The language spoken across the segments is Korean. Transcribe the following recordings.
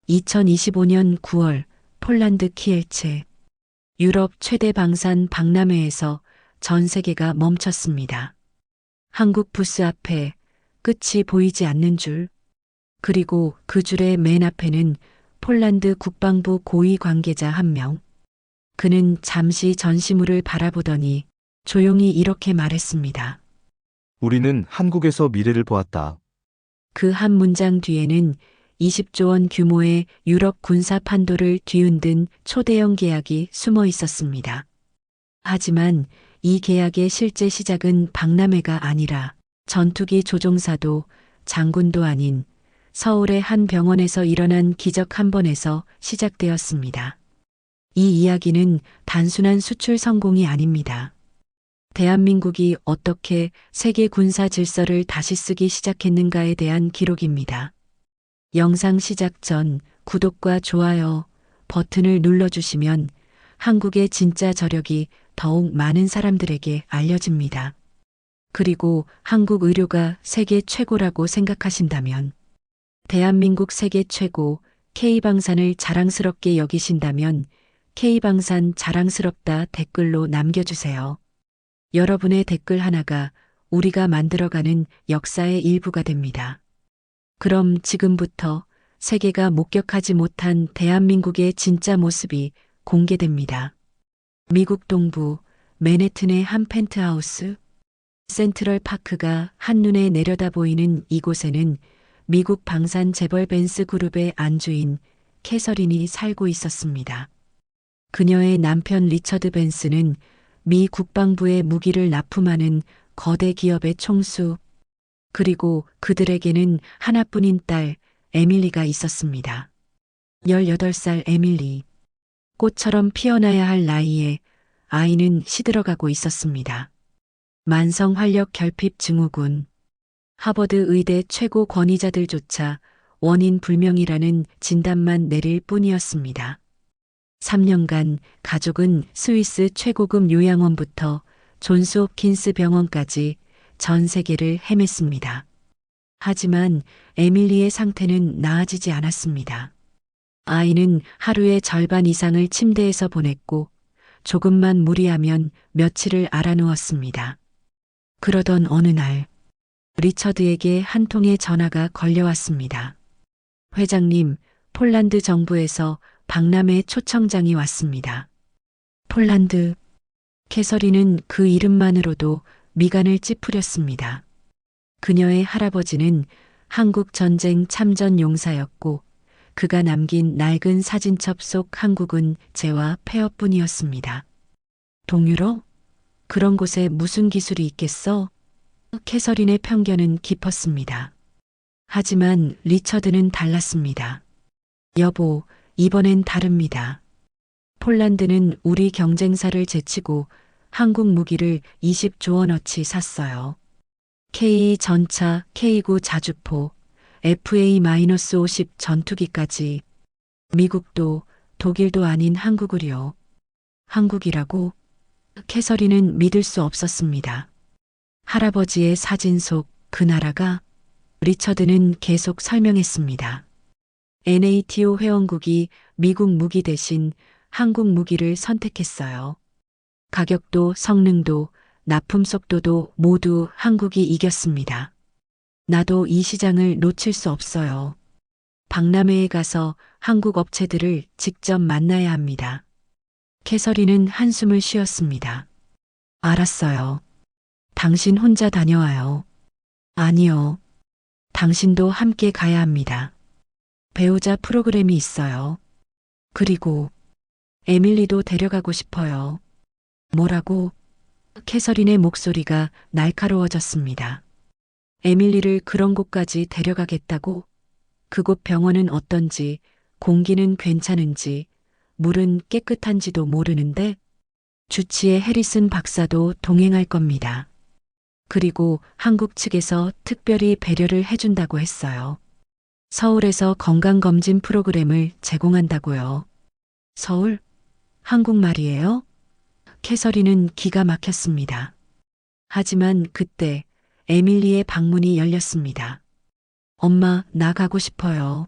2025년 9월 폴란드 키엘체 유럽 최대 방산 박람회에서 전 세계가 멈췄습니다. 한국 부스 앞에 끝이 보이지 않는 줄, 그리고 그 줄의 맨 앞에는 폴란드 국방부 고위 관계자 한 명. 그는 잠시 전시물을 바라보더니 조용히 이렇게 말했습니다. 우리는 한국에서 미래를 보았다. 그 한 문장 뒤에는 20조 원 규모의 유럽 군사 판도를 뒤흔든 초대형 계약이 숨어 있었습니다. 하지만 이 계약의 실제 시작은 박람회가 아니라 전투기 조종사도 장군도 아닌 서울의 한 병원에서 일어난 기적 한 번에서 시작되었습니다. 이 이야기는 단순한 수출 성공이 아닙니다. 대한민국이 어떻게 세계 군사 질서를 다시 쓰기 시작했는가에 대한 기록입니다. 영상 시작 전 구독과 좋아요 버튼을 눌러주시면 한국의 진짜 저력이 더욱 많은 사람들에게 알려집니다. 그리고 한국 의료가 세계 최고라고 생각하신다면, 대한민국 세계 최고 K방산을 자랑스럽게 여기신다면 K방산 자랑스럽다 댓글로 남겨주세요. 여러분의 댓글 하나가 우리가 만들어가는 역사의 일부가 됩니다. 그럼 지금부터 세계가 목격하지 못한 대한민국의 진짜 모습이 공개됩니다. 미국 동부 맨해튼의 한 펜트하우스, 센트럴 파크가 한눈에 내려다 보이는 이곳에는 미국 방산 재벌 벤스 그룹의 안주인 캐서린이 살고 있었습니다. 그녀의 남편 리처드 벤스는 미 국방부에 무기를 납품하는 거대 기업의 총수, 그리고 그들에게는 하나뿐인 딸 에밀리가 있었습니다. 18살 에밀리. 꽃처럼 피어나야 할 나이에 아이는 시들어가고 있었습니다. 만성 활력 결핍 증후군. 하버드 의대 최고 권위자들조차 원인 불명이라는 진단만 내릴 뿐이었습니다. 3년간 가족은 스위스 최고급 요양원부터 존스 홉킨스 병원까지 전 세계를 헤맸습니다. 하지만 에밀리의 상태는 나아지지 않았습니다. 아이는 하루의 절반 이상을 침대에서 보냈고 조금만 무리하면 며칠을 알아누웠습니다. 그러던 어느 날 리처드에게 한 통의 전화가 걸려왔습니다. 회장님, 폴란드 정부에서 박람회 초청장이 왔습니다. 폴란드. 캐서린은 그 이름만으로도 미간을 찌푸렸습니다. 그녀의 할아버지는 한국 전쟁 참전 용사였고 그가 남긴 낡은 사진첩 속 한국은 재와 폐허뿐이었습니다. 동유럽? 그런 곳에 무슨 기술이 있겠어? 캐서린의 편견은 깊었습니다. 하지만 리처드는 달랐습니다. 여보, 이번엔 다릅니다. 폴란드는 우리 경쟁사를 제치고 한국 무기를 20조 원어치 샀어요. K 전차, K9 자주포, FA-50 전투기까지. 미국도 독일도 아닌 한국을요. 한국이라고? 캐서린은 믿을 수 없었습니다. 할아버지의 사진 속 그 나라가? 리처드는 계속 설명했습니다. NATO 회원국이 미국 무기 대신 한국 무기를 선택했어요. 가격도 성능도 납품 속도도 모두 한국이 이겼습니다. 나도 이 시장을 놓칠 수 없어요. 박람회에 가서 한국 업체들을 직접 만나야 합니다. 캐서린은 한숨을 쉬었습니다. 알았어요. 당신 혼자 다녀와요. 아니요. 당신도 함께 가야 합니다. 배우자 프로그램이 있어요. 그리고 에밀리도 데려가고 싶어요. 뭐라고? 캐서린의 목소리가 날카로워졌습니다. 에밀리를 그런 곳까지 데려가겠다고? 그곳 병원은 어떤지, 공기는 괜찮은지, 물은 깨끗한지도 모르는데 주치의 해리슨 박사도 동행할 겁니다. 그리고 한국 측에서 특별히 배려를 해준다고 했어요. 서울에서 건강검진 프로그램을 제공한다고요. 서울? 한국말이에요? 캐서린은 기가 막혔습니다. 하지만 그때 에밀리의 방문이 열렸습니다. 엄마, 나 가고 싶어요.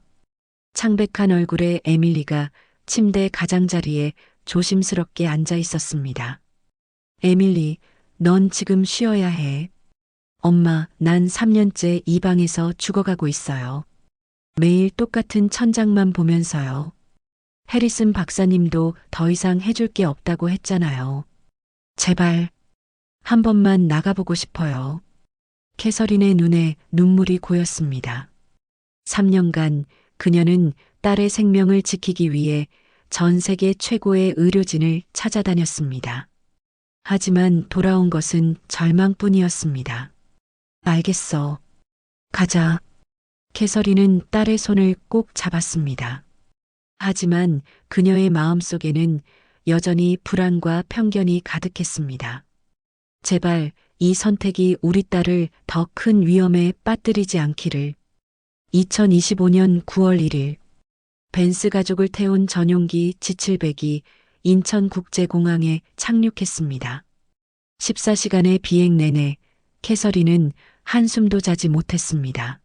창백한 얼굴의 에밀리가 침대 가장자리에 조심스럽게 앉아 있었습니다. 에밀리, 넌 지금 쉬어야 해. 엄마, 난 3년째 이 방에서 죽어가고 있어요. 매일 똑같은 천장만 보면서요. 해리슨 박사님도 더 이상 해줄 게 없다고 했잖아요. 제발, 한 번만 나가보고 싶어요. 캐서린의 눈에 눈물이 고였습니다. 3년간 그녀는 딸의 생명을 지키기 위해 전 세계 최고의 의료진을 찾아다녔습니다. 하지만 돌아온 것은 절망뿐이었습니다. 알겠어. 가자. 캐서린은 딸의 손을 꼭 잡았습니다. 하지만 그녀의 마음속에는 여전히 불안과 편견이 가득했습니다. 제발 이 선택이 우리 딸을 더 큰 위험에 빠뜨리지 않기를. 2025년 9월 1일 벤스 가족을 태운 전용기 G700이 인천국제공항에 착륙했습니다. 14시간의 비행 내내 캐서린은 한숨도 자지 못했습니다.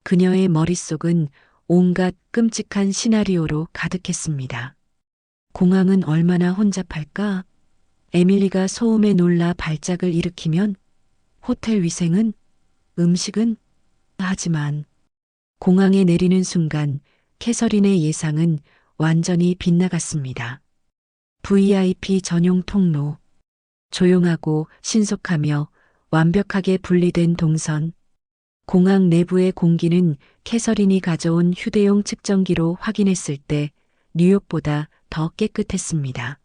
그녀의 머릿속은 온갖 끔찍한 시나리오로 가득했습니다. 공항은 얼마나 혼잡할까? 에밀리가 소음에 놀라 발작을 일으키면? 호텔 위생은? 음식은? 하지만 공항에 내리는 순간 캐서린의 예상은 완전히 빗나갔습니다. VIP 전용 통로, 조용하고 신속하며 완벽하게 분리된 동선, 공항 내부의 공기는 캐서린이 가져온 휴대용 측정기로 확인했을 때 뉴욕보다 더 깨끗했습니다.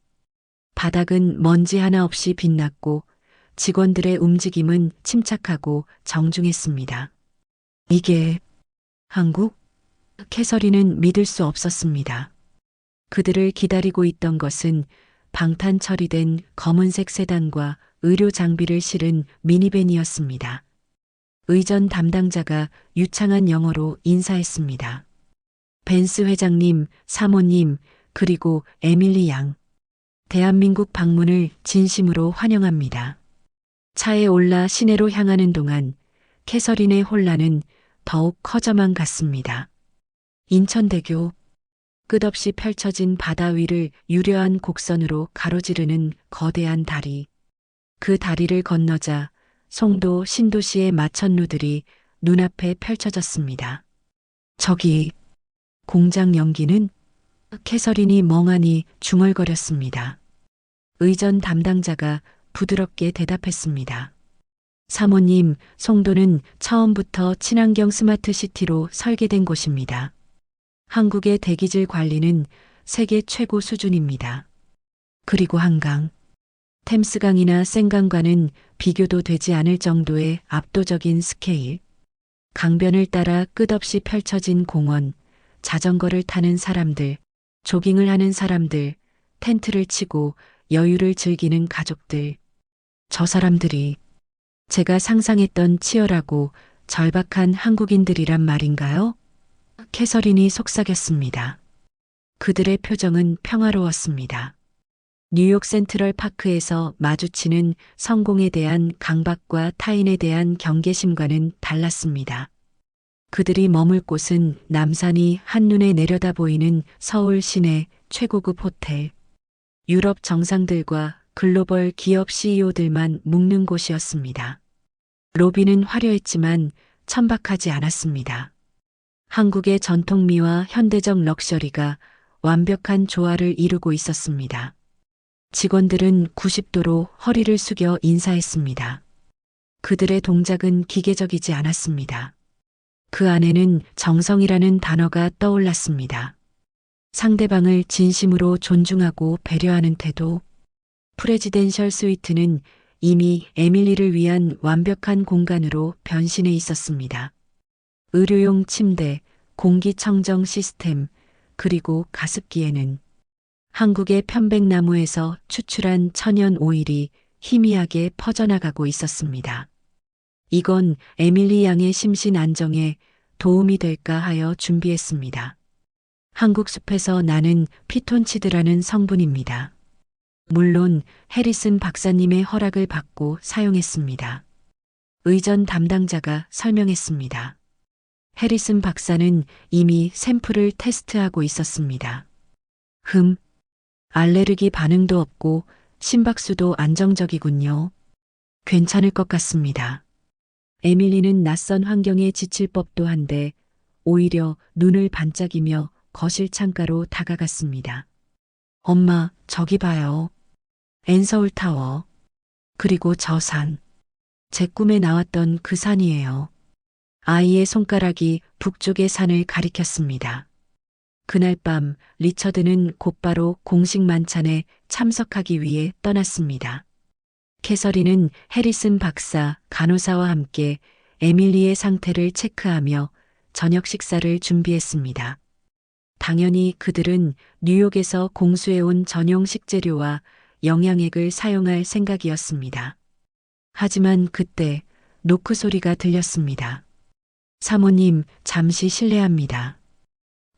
바닥은 먼지 하나 없이 빛났고 직원들의 움직임은 침착하고 정중했습니다. 이게 한국? 캐서린은 믿을 수 없었습니다. 그들을 기다리고 있던 것은 방탄 처리된 검은색 세단과 의료 장비를 실은 미니밴이었습니다. 의전 담당자가 유창한 영어로 인사했습니다. 벤스 회장님, 사모님, 그리고 에밀리 양. 대한민국 방문을 진심으로 환영합니다. 차에 올라 시내로 향하는 동안 캐서린의 혼란은 더욱 커져만 갔습니다. 인천대교, 끝없이 펼쳐진 바다 위를 유려한 곡선으로 가로지르는 거대한 다리. 그 다리를 건너자 송도 신도시의 마천루들이 눈앞에 펼쳐졌습니다. 저기 공장 연기는? 캐서린이 멍하니 중얼거렸습니다. 의전 담당자가 부드럽게 대답했습니다. 사모님, 송도는 처음부터 친환경 스마트시티로 설계된 곳입니다. 한국의 대기질 관리는 세계 최고 수준입니다. 그리고 한강, 템스강이나 센강과는 비교도 되지 않을 정도의 압도적인 스케일. 강변을 따라 끝없이 펼쳐진 공원, 자전거를 타는 사람들, 조깅을 하는 사람들, 텐트를 치고 여유를 즐기는 가족들. 저 사람들이 제가 상상했던 치열하고 절박한 한국인들이란 말인가요? 캐서린이 속삭였습니다. 그들의 표정은 평화로웠습니다. 뉴욕 센트럴 파크에서 마주치는 성공에 대한 강박과 타인에 대한 경계심과는 달랐습니다. 그들이 머물 곳은 남산이 한눈에 내려다 보이는 서울 시내 최고급 호텔. 유럽 정상들과 글로벌 기업 CEO들만 묵는 곳이었습니다. 로비는 화려했지만 천박하지 않았습니다. 한국의 전통미와 현대적 럭셔리가 완벽한 조화를 이루고 있었습니다. 직원들은 90도로 허리를 숙여 인사했습니다. 그들의 동작은 기계적이지 않았습니다. 그 안에는 정성이라는 단어가 떠올랐습니다. 상대방을 진심으로 존중하고 배려하는 태도. 프레지덴셜 스위트는 이미 에밀리를 위한 완벽한 공간으로 변신해 있었습니다. 의료용 침대, 공기청정 시스템, 그리고 가습기에는 한국의 편백나무에서 추출한 천연 오일이 희미하게 퍼져나가고 있었습니다. 이건 에밀리 양의 심신 안정에 도움이 될까 하여 준비했습니다. 한국 숲에서 나는 피톤치드라는 성분입니다. 물론 해리슨 박사님의 허락을 받고 사용했습니다. 의전 담당자가 설명했습니다. 해리슨 박사는 이미 샘플을 테스트하고 있었습니다. 알레르기 반응도 없고 심박수도 안정적이군요. 괜찮을 것 같습니다. 에밀리는 낯선 환경에 지칠 법도 한데 오히려 눈을 반짝이며 거실 창가로 다가갔습니다. 엄마, 저기 봐요. 앤서울 타워. 그리고 저 산. 제 꿈에 나왔던 그 산이에요. 아이의 손가락이 북쪽의 산을 가리켰습니다. 그날 밤 리처드는 곧바로 공식 만찬에 참석하기 위해 떠났습니다. 캐서린은 해리슨 박사, 간호사와 함께 에밀리의 상태를 체크하며 저녁 식사를 준비했습니다. 당연히 그들은 뉴욕에서 공수해온 전용 식재료와 영양액을 사용할 생각이었습니다. 하지만 그때 노크 소리가 들렸습니다. 사모님, 잠시 실례합니다.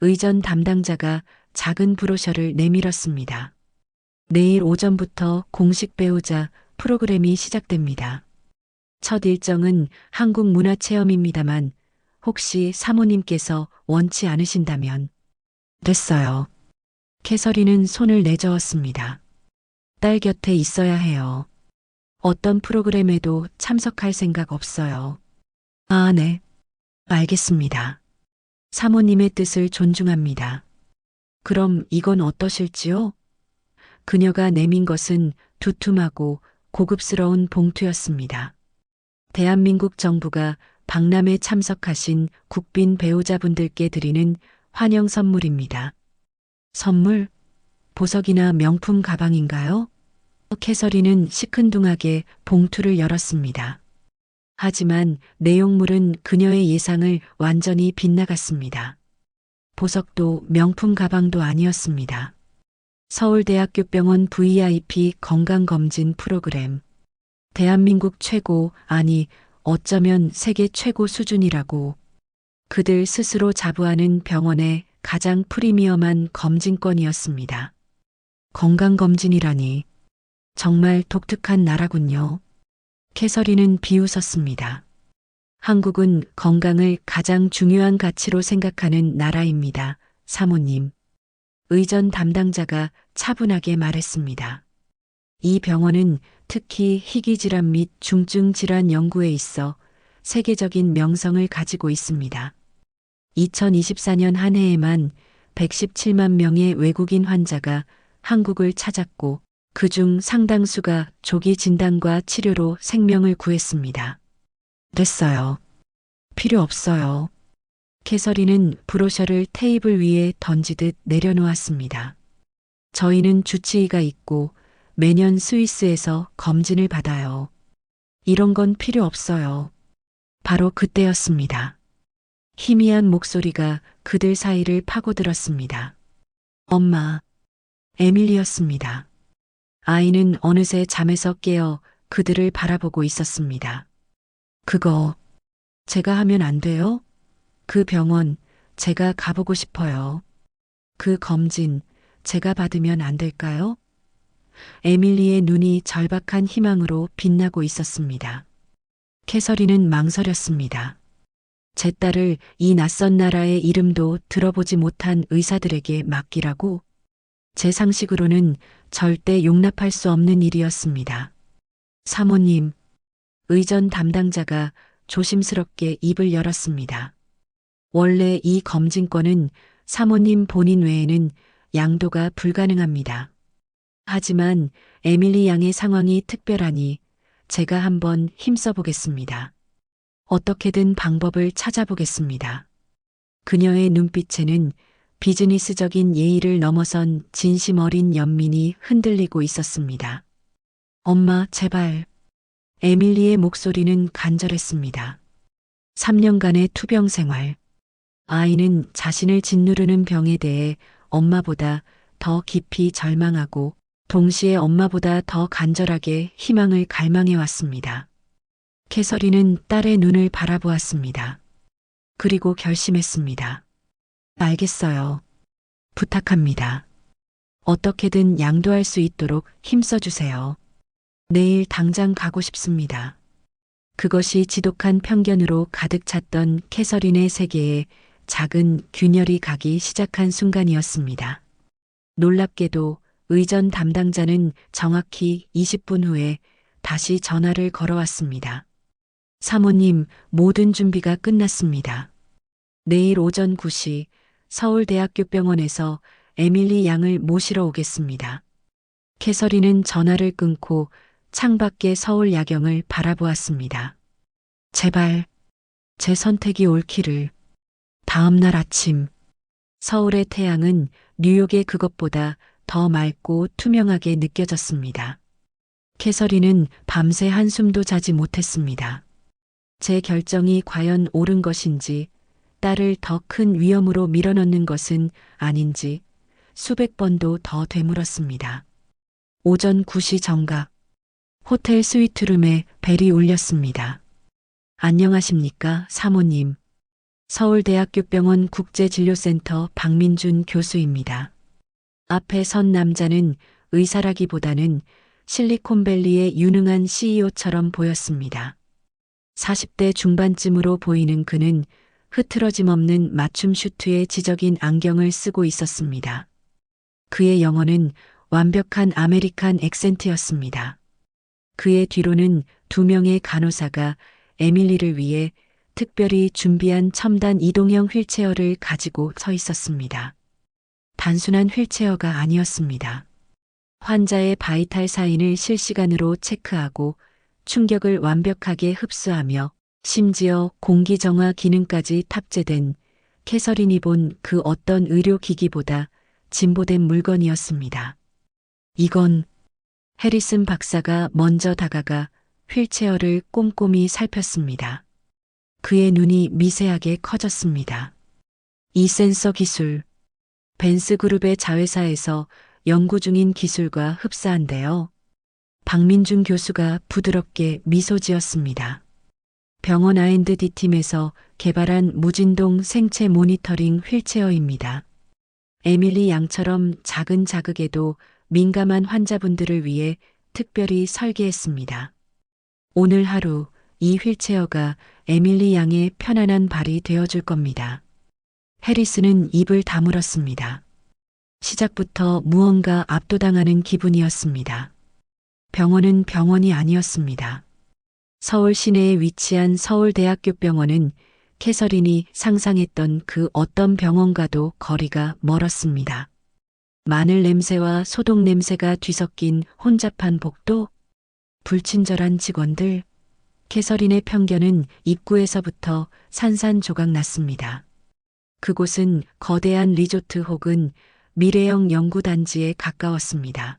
의전 담당자가 작은 브로셔를 내밀었습니다. 내일 오전부터 공식 배우자 프로그램이 시작됩니다. 첫 일정은 한국 문화 체험입니다만 혹시 사모님께서 원치 않으신다면. 됐어요. 캐서린은 손을 내저었습니다. 딸 곁에 있어야 해요. 어떤 프로그램에도 참석할 생각 없어요. 아, 네. 알겠습니다. 사모님의 뜻을 존중합니다. 그럼 이건 어떠실지요? 그녀가 내민 것은 두툼하고 고급스러운 봉투였습니다. 대한민국 정부가 박람회 참석하신 국빈 배우자분들께 드리는 환영 선물입니다. 선물? 보석이나 명품 가방인가요? 캐서린은 시큰둥하게 봉투를 열었습니다. 하지만 내용물은 그녀의 예상을 완전히 빗나갔습니다. 보석도 명품 가방도 아니었습니다. 서울대학교 병원 VIP 건강검진 프로그램. 대한민국 최고, 아니, 어쩌면 세계 최고 수준이라고. 그들 스스로 자부하는 병원의 가장 프리미엄한 검진권이었습니다. 건강검진이라니. 정말 독특한 나라군요. 캐서린은 비웃었습니다. 한국은 건강을 가장 중요한 가치로 생각하는 나라입니다, 사모님. 의전 담당자가 차분하게 말했습니다. 이 병원은 특히 희귀질환 및 중증 질환 연구에 있어 세계적인 명성을 가지고 있습니다. 2024년 한 해에만 117만 명의 외국인 환자가 한국을 찾았고 그중 상당수가 조기 진단과 치료로 생명을 구했습니다. 됐어요. 필요 없어요. 캐서린은 브로셔를 테이블 위에 던지듯 내려놓았습니다. 저희는 주치의가 있고 매년 스위스에서 검진을 받아요. 이런 건 필요 없어요. 바로 그때였습니다. 희미한 목소리가 그들 사이를 파고들었습니다. 엄마, 에밀리였습니다. 아이는 어느새 잠에서 깨어 그들을 바라보고 있었습니다. 그거 제가 하면 안 돼요? 그 병원 제가 가보고 싶어요. 그 검진 제가 받으면 안 될까요? 에밀리의 눈이 절박한 희망으로 빛나고 있었습니다. 캐서린은 망설였습니다. 제 딸을 이 낯선 나라의 이름도 들어보지 못한 의사들에게 맡기라고? 제 상식으로는 절대 용납할 수 없는 일이었습니다. 사모님, 의전 담당자가 조심스럽게 입을 열었습니다. 원래 이 검진권은 사모님 본인 외에는 양도가 불가능합니다. 하지만 에밀리 양의 상황이 특별하니 제가 한번 힘써 보겠습니다. 어떻게든 방법을 찾아보겠습니다. 그녀의 눈빛에는 비즈니스적인 예의를 넘어선 진심 어린 연민이 흔들리고 있었습니다. 엄마, 제발. 에밀리의 목소리는 간절했습니다. 3년간의 투병 생활. 아이는 자신을 짓누르는 병에 대해 엄마보다 더 깊이 절망하고 동시에 엄마보다 더 간절하게 희망을 갈망해 왔습니다. 캐서린은 딸의 눈을 바라보았습니다. 그리고 결심했습니다. 알겠어요. 부탁합니다. 어떻게든 양도할 수 있도록 힘써주세요. 내일 당장 가고 싶습니다. 그것이 지독한 편견으로 가득 찼던 캐서린의 세계에 작은 균열이 가기 시작한 순간이었습니다. 놀랍게도 의전 담당자는 정확히 20분 후에 다시 전화를 걸어왔습니다. 사모님, 모든 준비가 끝났습니다. 내일 오전 9시 서울대학교 병원에서 에밀리 양을 모시러 오겠습니다. 캐서린은 전화를 끊고 창밖의 서울 야경을 바라보았습니다. 제발, 제 선택이 옳기를. 다음 날 아침, 서울의 태양은 뉴욕의 그것보다 더 맑고 투명하게 느껴졌습니다. 캐서린은 밤새 한숨도 자지 못했습니다. 제 결정이 과연 옳은 것인지, 딸을 더 큰 위험으로 밀어넣는 것은 아닌지 수백 번도 더 되물었습니다. 오전 9시 정각, 호텔 스위트룸에 벨이 울렸습니다. 안녕하십니까, 사모님. 서울대학교 병원 국제진료센터 박민준 교수입니다. 앞에 선 남자는 의사라기보다는 실리콘밸리의 유능한 CEO처럼 보였습니다. 40대 중반쯤으로 보이는 그는 흐트러짐 없는 맞춤 슈트에 지적인 안경을 쓰고 있었습니다. 그의 영어는 완벽한 아메리칸 액센트였습니다. 그의 뒤로는 2명의 간호사가 에밀리를 위해 특별히 준비한 첨단 이동형 휠체어를 가지고 서 있었습니다. 단순한 휠체어가 아니었습니다. 환자의 바이탈 사인을 실시간으로 체크하고 충격을 완벽하게 흡수하며 심지어 공기정화 기능까지 탑재된 캐서린이 본 그 어떤 의료기기보다 진보된 물건이었습니다. 이건 해리슨 박사가 먼저 다가가 휠체어를 꼼꼼히 살폈습니다. 그의 눈이 미세하게 커졌습니다. 이 센서 기술, 벤스그룹의 자회사에서 연구 중인 기술과 흡사한데요. 박민준 교수가 부드럽게 미소 지었습니다. 병원 R&D 팀에서 개발한 무진동 생체 모니터링 휠체어입니다. 에밀리 양처럼 작은 자극에도 민감한 환자분들을 위해 특별히 설계했습니다. 오늘 하루 이 휠체어가 에밀리 양의 편안한 발이 되어줄 겁니다. 해리스는 입을 다물었습니다. 시작부터 무언가 압도당하는 기분이었습니다. 병원은 병원이 아니었습니다. 서울 시내에 위치한 서울대학교 병원은 캐서린이 상상했던 그 어떤 병원과도 거리가 멀었습니다. 마늘 냄새와 소독 냄새가 뒤섞인 혼잡한 복도, 불친절한 직원들, 캐서린의 편견은 입구에서부터 산산조각 났습니다. 그곳은 거대한 리조트 혹은 미래형 연구단지에 가까웠습니다.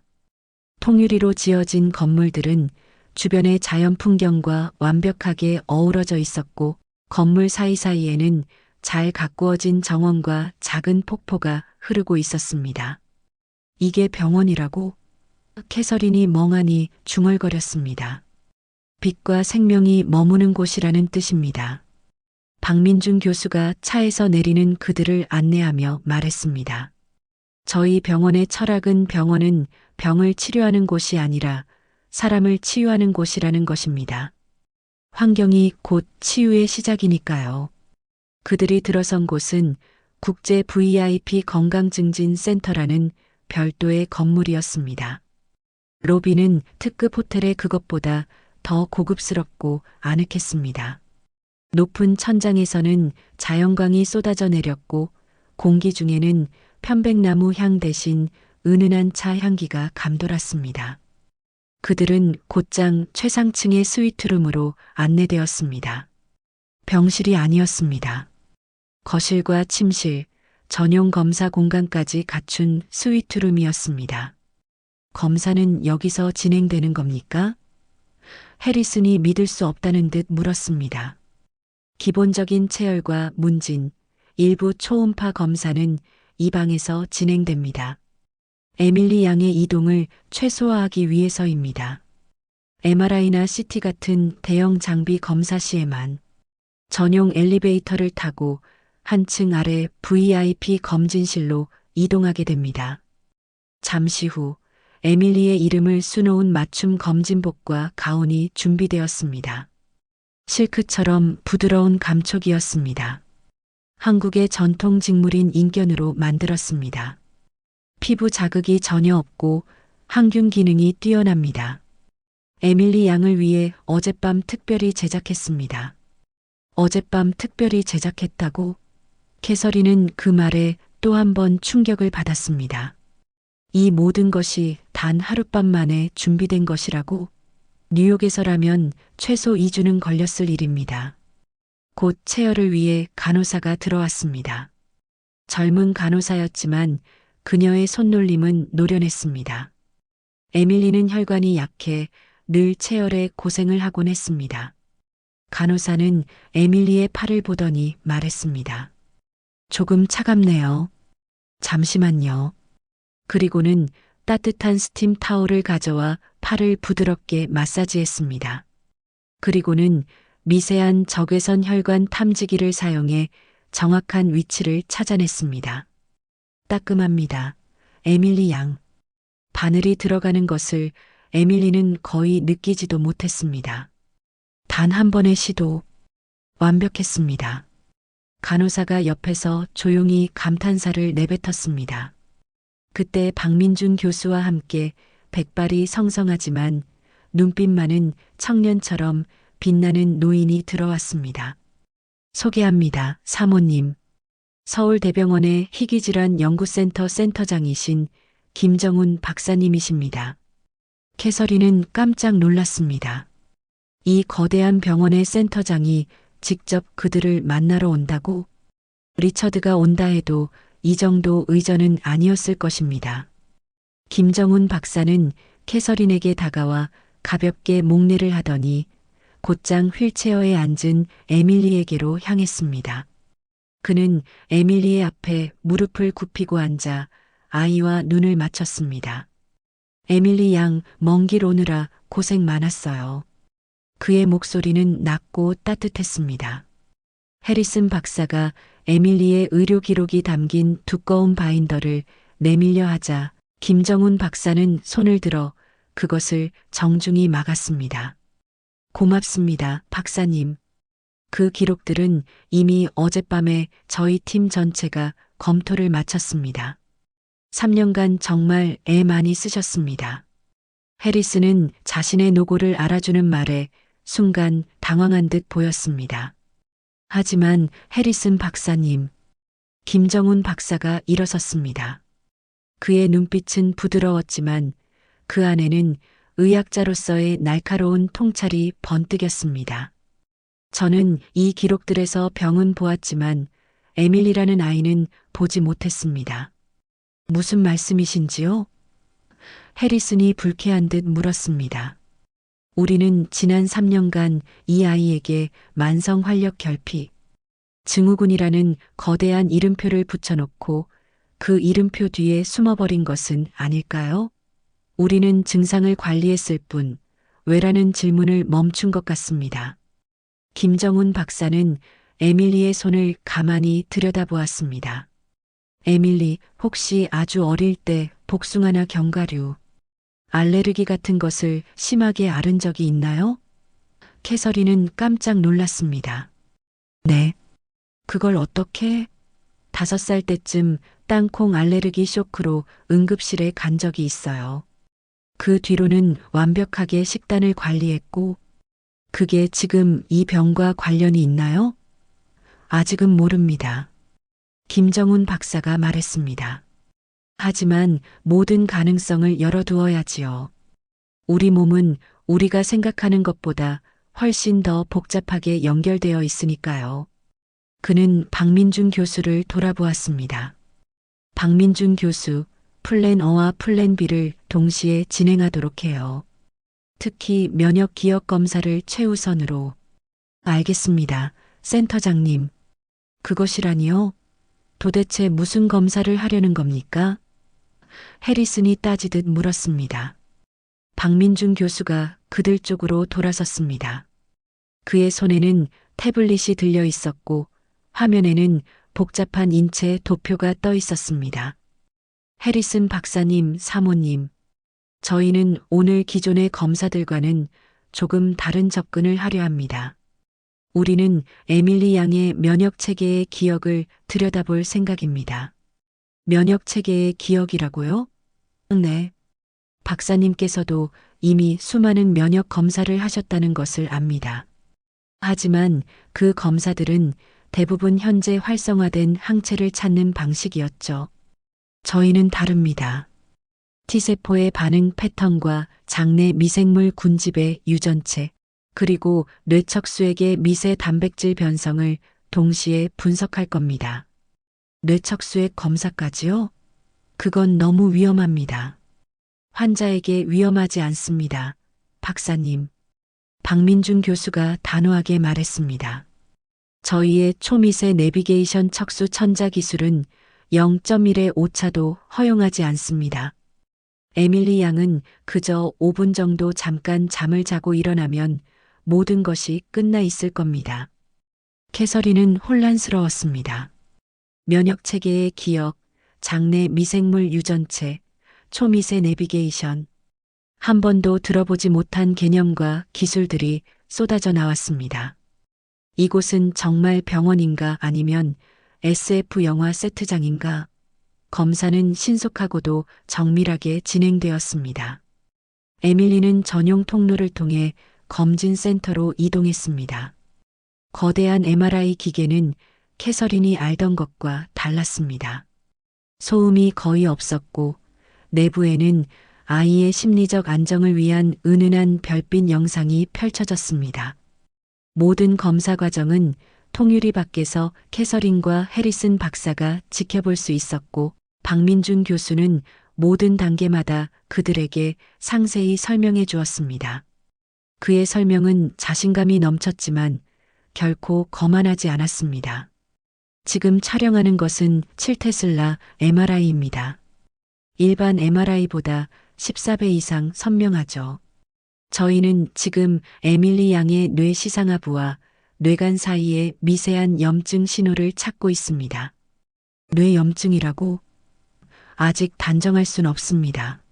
통유리로 지어진 건물들은 주변의 자연 풍경과 완벽하게 어우러져 있었고 건물 사이사이에는 잘 가꾸어진 정원과 작은 폭포가 흐르고 있었습니다. 이게 병원이라고? 캐서린이 멍하니 중얼거렸습니다. 빛과 생명이 머무는 곳이라는 뜻입니다. 박민준 교수가 차에서 내리는 그들을 안내하며 말했습니다. 저희 병원의 철학은 병원은 병을 치료하는 곳이 아니라 사람을 치유하는 곳이라는 것입니다. 환경이 곧 치유의 시작이니까요. 그들이 들어선 곳은 국제 VIP 건강증진센터라는 별도의 건물이었습니다. 로비는 특급 호텔의 그것보다 더 고급스럽고 아늑했습니다. 높은 천장에서는 자연광이 쏟아져 내렸고 공기 중에는 편백나무 향 대신 은은한 차 향기가 감돌았습니다. 그들은 곧장 최상층의 스위트룸으로 안내되었습니다. 병실이 아니었습니다. 거실과 침실, 전용 검사 공간까지 갖춘 스위트룸이었습니다. 검사는 여기서 진행되는 겁니까? 해리슨이 믿을 수 없다는 듯 물었습니다. 기본적인 체열과 문진, 일부 초음파 검사는 이 방에서 진행됩니다. 에밀리 양의 이동을 최소화하기 위해서입니다. MRI나 CT 같은 대형 장비 검사 시에만 전용 엘리베이터를 타고 한층 아래 VIP 검진실로 이동하게 됩니다. 잠시 후 에밀리의 이름을 수놓은 맞춤 검진복과 가운이 준비되었습니다. 실크처럼 부드러운 감촉이었습니다. 한국의 전통 직물인 인견으로 만들었습니다. 피부 자극이 전혀 없고 항균 기능이 뛰어납니다. 에밀리 양을 위해 어젯밤 특별히 제작했습니다. 어젯밤 특별히 제작했다고? 캐서린은 그 말에 또 한 번 충격을 받았습니다. 이 모든 것이 단 하룻밤 만에 준비된 것이라고? 뉴욕에서라면 최소 2주는 걸렸을 일입니다. 곧 체열을 위해 간호사가 들어왔습니다. 젊은 간호사였지만 그녀의 손놀림은 노련했습니다. 에밀리는 혈관이 약해 늘 체열에 고생을 하곤 했습니다. 간호사는 에밀리의 팔을 보더니 말했습니다. 조금 차갑네요. 잠시만요. 그리고는 따뜻한 스팀 타올을 가져와 팔을 부드럽게 마사지했습니다. 그리고는 미세한 적외선 혈관 탐지기를 사용해 정확한 위치를 찾아냈습니다. 따끔합니다. 에밀리 양. 바늘이 들어가는 것을 에밀리는 거의 느끼지도 못했습니다. 단 한 번의 시도. 완벽했습니다. 간호사가 옆에서 조용히 감탄사를 내뱉었습니다. 그때 박민준 교수와 함께 백발이 성성하지만 눈빛만은 청년처럼 빛나는 노인이 들어왔습니다. 소개합니다. 사모님. 서울대병원의 희귀질환 연구센터 센터장이신 김정훈 박사님이십니다. 캐서린은 깜짝 놀랐습니다. 이 거대한 병원의 센터장이 직접 그들을 만나러 온다고? 리처드가 온다 해도 이 정도 의전은 아니었을 것입니다. 김정훈 박사는 캐서린에게 다가와 가볍게 목례를 하더니 곧장 휠체어에 앉은 에밀리에게로 향했습니다. 그는 에밀리의 앞에 무릎을 굽히고 앉아 아이와 눈을 맞췄습니다. 에밀리 양 먼 길 오느라 고생 많았어요. 그의 목소리는 낮고 따뜻했습니다. 해리슨 박사가 에밀리의 의료 기록이 담긴 두꺼운 바인더를 내밀려 하자 김정훈 박사는 손을 들어 그것을 정중히 막았습니다. 고맙습니다, 박사님. 그 기록들은 이미 어젯밤에 저희 팀 전체가 검토를 마쳤습니다. 3년간 정말 애 많이 쓰셨습니다. 해리스는 자신의 노고를 알아주는 말에 순간 당황한 듯 보였습니다. 하지만 해리슨 박사님, 김정훈 박사가 일어섰습니다. 그의 눈빛은 부드러웠지만 그 안에는 의학자로서의 날카로운 통찰이 번뜩였습니다. 저는 이 기록들에서 병은 보았지만 에밀리라는 아이는 보지 못했습니다. 무슨 말씀이신지요? 해리슨이 불쾌한 듯 물었습니다. 우리는 지난 3년간 이 아이에게 만성 활력 결핍, 증후군이라는 거대한 이름표를 붙여놓고 그 이름표 뒤에 숨어버린 것은 아닐까요? 우리는 증상을 관리했을 뿐 왜라는 질문을 멈춘 것 같습니다. 김정훈 박사는 에밀리의 손을 가만히 들여다보았습니다. 에밀리, 혹시 아주 어릴 때 복숭아나 견과류, 알레르기 같은 것을 심하게 앓은 적이 있나요? 캐서린은 깜짝 놀랐습니다. 네. 그걸 어떻게? 5살 때쯤 땅콩 알레르기 쇼크로 응급실에 간 적이 있어요. 그 뒤로는 완벽하게 식단을 관리했고, 그게 지금 이 병과 관련이 있나요? 아직은 모릅니다. 김정훈 박사가 말했습니다. 하지만 모든 가능성을 열어두어야지요. 우리 몸은 우리가 생각하는 것보다 훨씬 더 복잡하게 연결되어 있으니까요. 그는 박민준 교수를 돌아보았습니다. 박민준 교수, 플랜 A와 플랜 B를 동시에 진행하도록 해요. 특히 면역 기억 검사를 최우선으로. 알겠습니다, 센터장님. 그것이라니요? 도대체 무슨 검사를 하려는 겁니까? 해리슨이 따지듯 물었습니다. 박민준 교수가 그들 쪽으로 돌아섰습니다. 그의 손에는 태블릿이 들려 있었고 화면에는 복잡한 인체 도표가 떠 있었습니다. 해리슨 박사님, 사모님, 저희는 오늘 기존의 검사들과는 조금 다른 접근을 하려 합니다. 우리는 에밀리 양의 면역 체계의 기억을 들여다볼 생각입니다. 면역 체계의 기억이라고요? 네. 박사님께서도 이미 수많은 면역 검사를 하셨다는 것을 압니다. 하지만 그 검사들은 대부분 현재 활성화된 항체를 찾는 방식이었죠. 저희는 다릅니다. T세포의 반응 패턴과 장내 미생물 군집의 유전체, 그리고 뇌척수액의 미세 단백질 변성을 동시에 분석할 겁니다. 뇌척수액 검사까지요? 그건 너무 위험합니다. 환자에게 위험하지 않습니다. 박사님. 박민준 교수가 단호하게 말했습니다. 저희의 초미세 내비게이션 척수 천자 기술은 0.1의 오차도 허용하지 않습니다. 에밀리 양은 그저 5분 정도 잠깐 잠을 자고 일어나면 모든 것이 끝나 있을 겁니다. 캐서린은 혼란스러웠습니다. 면역 체계의 기억, 장내 미생물 유전체, 초미세 내비게이션. 한 번도 들어보지 못한 개념과 기술들이 쏟아져 나왔습니다. 이곳은 정말 병원인가 아니면 SF 영화 세트장인가? 검사는 신속하고도 정밀하게 진행되었습니다. 에밀리는 전용 통로를 통해 검진 센터로 이동했습니다. 거대한 MRI 기계는 캐서린이 알던 것과 달랐습니다. 소음이 거의 없었고 내부에는 아이의 심리적 안정을 위한 은은한 별빛 영상이 펼쳐졌습니다. 모든 검사 과정은 통유리 밖에서 캐서린과 해리슨 박사가 지켜볼 수 있었고 박민준 교수는 모든 단계마다 그들에게 상세히 설명해 주었습니다. 그의 설명은 자신감이 넘쳤지만 결코 거만하지 않았습니다. 지금 촬영하는 것은 7테슬라 MRI입니다. 일반 MRI보다 14배 이상 선명하죠. 저희는 지금 에밀리 양의 뇌 시상하부와 뇌간 사이의 미세한 염증 신호를 찾고 있습니다. 뇌염증이라고? 아직 단정할 순 없습니다.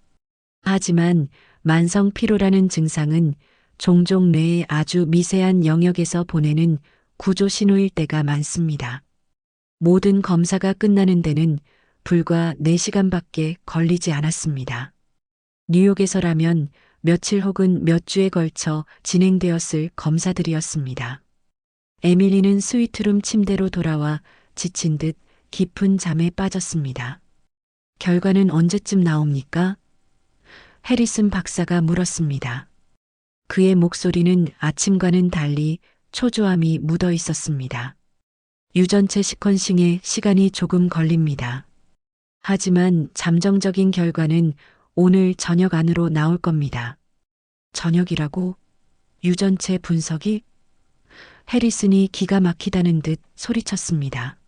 하지만 만성 피로라는 증상은 종종 뇌의 아주 미세한 영역에서 보내는 구조 신호일 때가 많습니다. 모든 검사가 끝나는 데는 불과 4시간밖에 걸리지 않았습니다. 뉴욕에서라면 며칠 혹은 몇 주에 걸쳐 진행되었을 검사들이었습니다. 에밀리는 스위트룸 침대로 돌아와 지친 듯 깊은 잠에 빠졌습니다. 결과는 언제쯤 나옵니까? 해리슨 박사가 물었습니다. 그의 목소리는 아침과는 달리 초조함이 묻어 있었습니다. 유전체 시퀀싱에 시간이 조금 걸립니다. 하지만 잠정적인 결과는 오늘 저녁 안으로 나올 겁니다. 저녁이라고? 유전체 분석이? 해리슨이 기가 막히다는 듯 소리쳤습니다.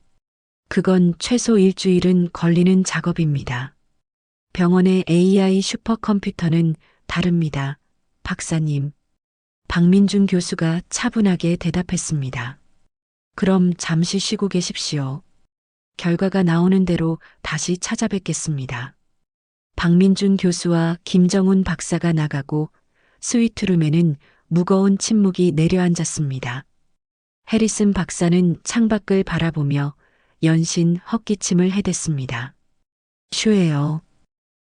그건 최소 일주일은 걸리는 작업입니다. 병원의 AI 슈퍼컴퓨터는 다릅니다. 박사님. 박민준 교수가 차분하게 대답했습니다. 그럼 잠시 쉬고 계십시오. 결과가 나오는 대로 다시 찾아뵙겠습니다. 박민준 교수와 김정훈 박사가 나가고 스위트룸에는 무거운 침묵이 내려앉았습니다. 해리슨 박사는 창밖을 바라보며 연신 헛기침을 해댔습니다. 쇼예요.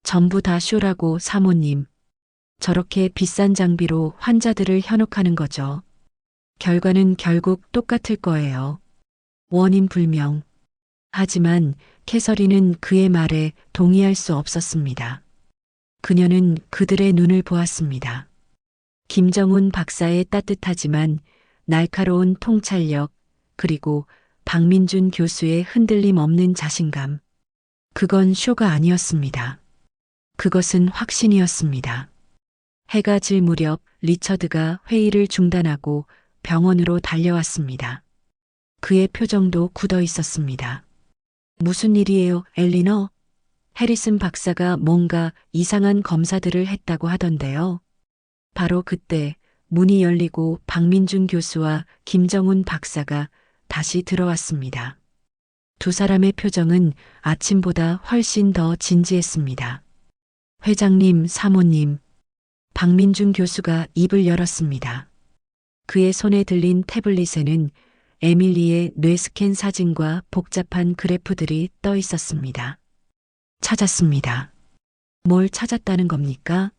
전부 다 쇼라고 사모님. 저렇게 비싼 장비로 환자들을 현혹하는 거죠. 결과는 결국 똑같을 거예요. 원인 불명. 하지만 캐서린은 그의 말에 동의할 수 없었습니다. 그녀는 그들의 눈을 보았습니다. 김정훈 박사의 따뜻하지만 날카로운 통찰력, 그리고 박민준 교수의 흔들림 없는 자신감. 그건 쇼가 아니었습니다. 그것은 확신이었습니다. 해가 질 무렵 리처드가 회의를 중단하고 병원으로 달려왔습니다. 그의 표정도 굳어 있었습니다. 무슨 일이에요, 엘리너? 해리슨 박사가 뭔가 이상한 검사들을 했다고 하던데요. 바로 그때 문이 열리고 박민준 교수와 김정훈 박사가 다시 들어왔습니다. 두 사람의 표정은 아침보다 훨씬 더 진지했습니다. 회장님, 사모님. 박민준 교수가 입을 열었습니다. 그의 손에 들린 태블릿에는 에밀리의 뇌스캔 사진과 복잡한 그래프들이 떠 있었습니다. 찾았습니다. 뭘 찾았다는 겁니까?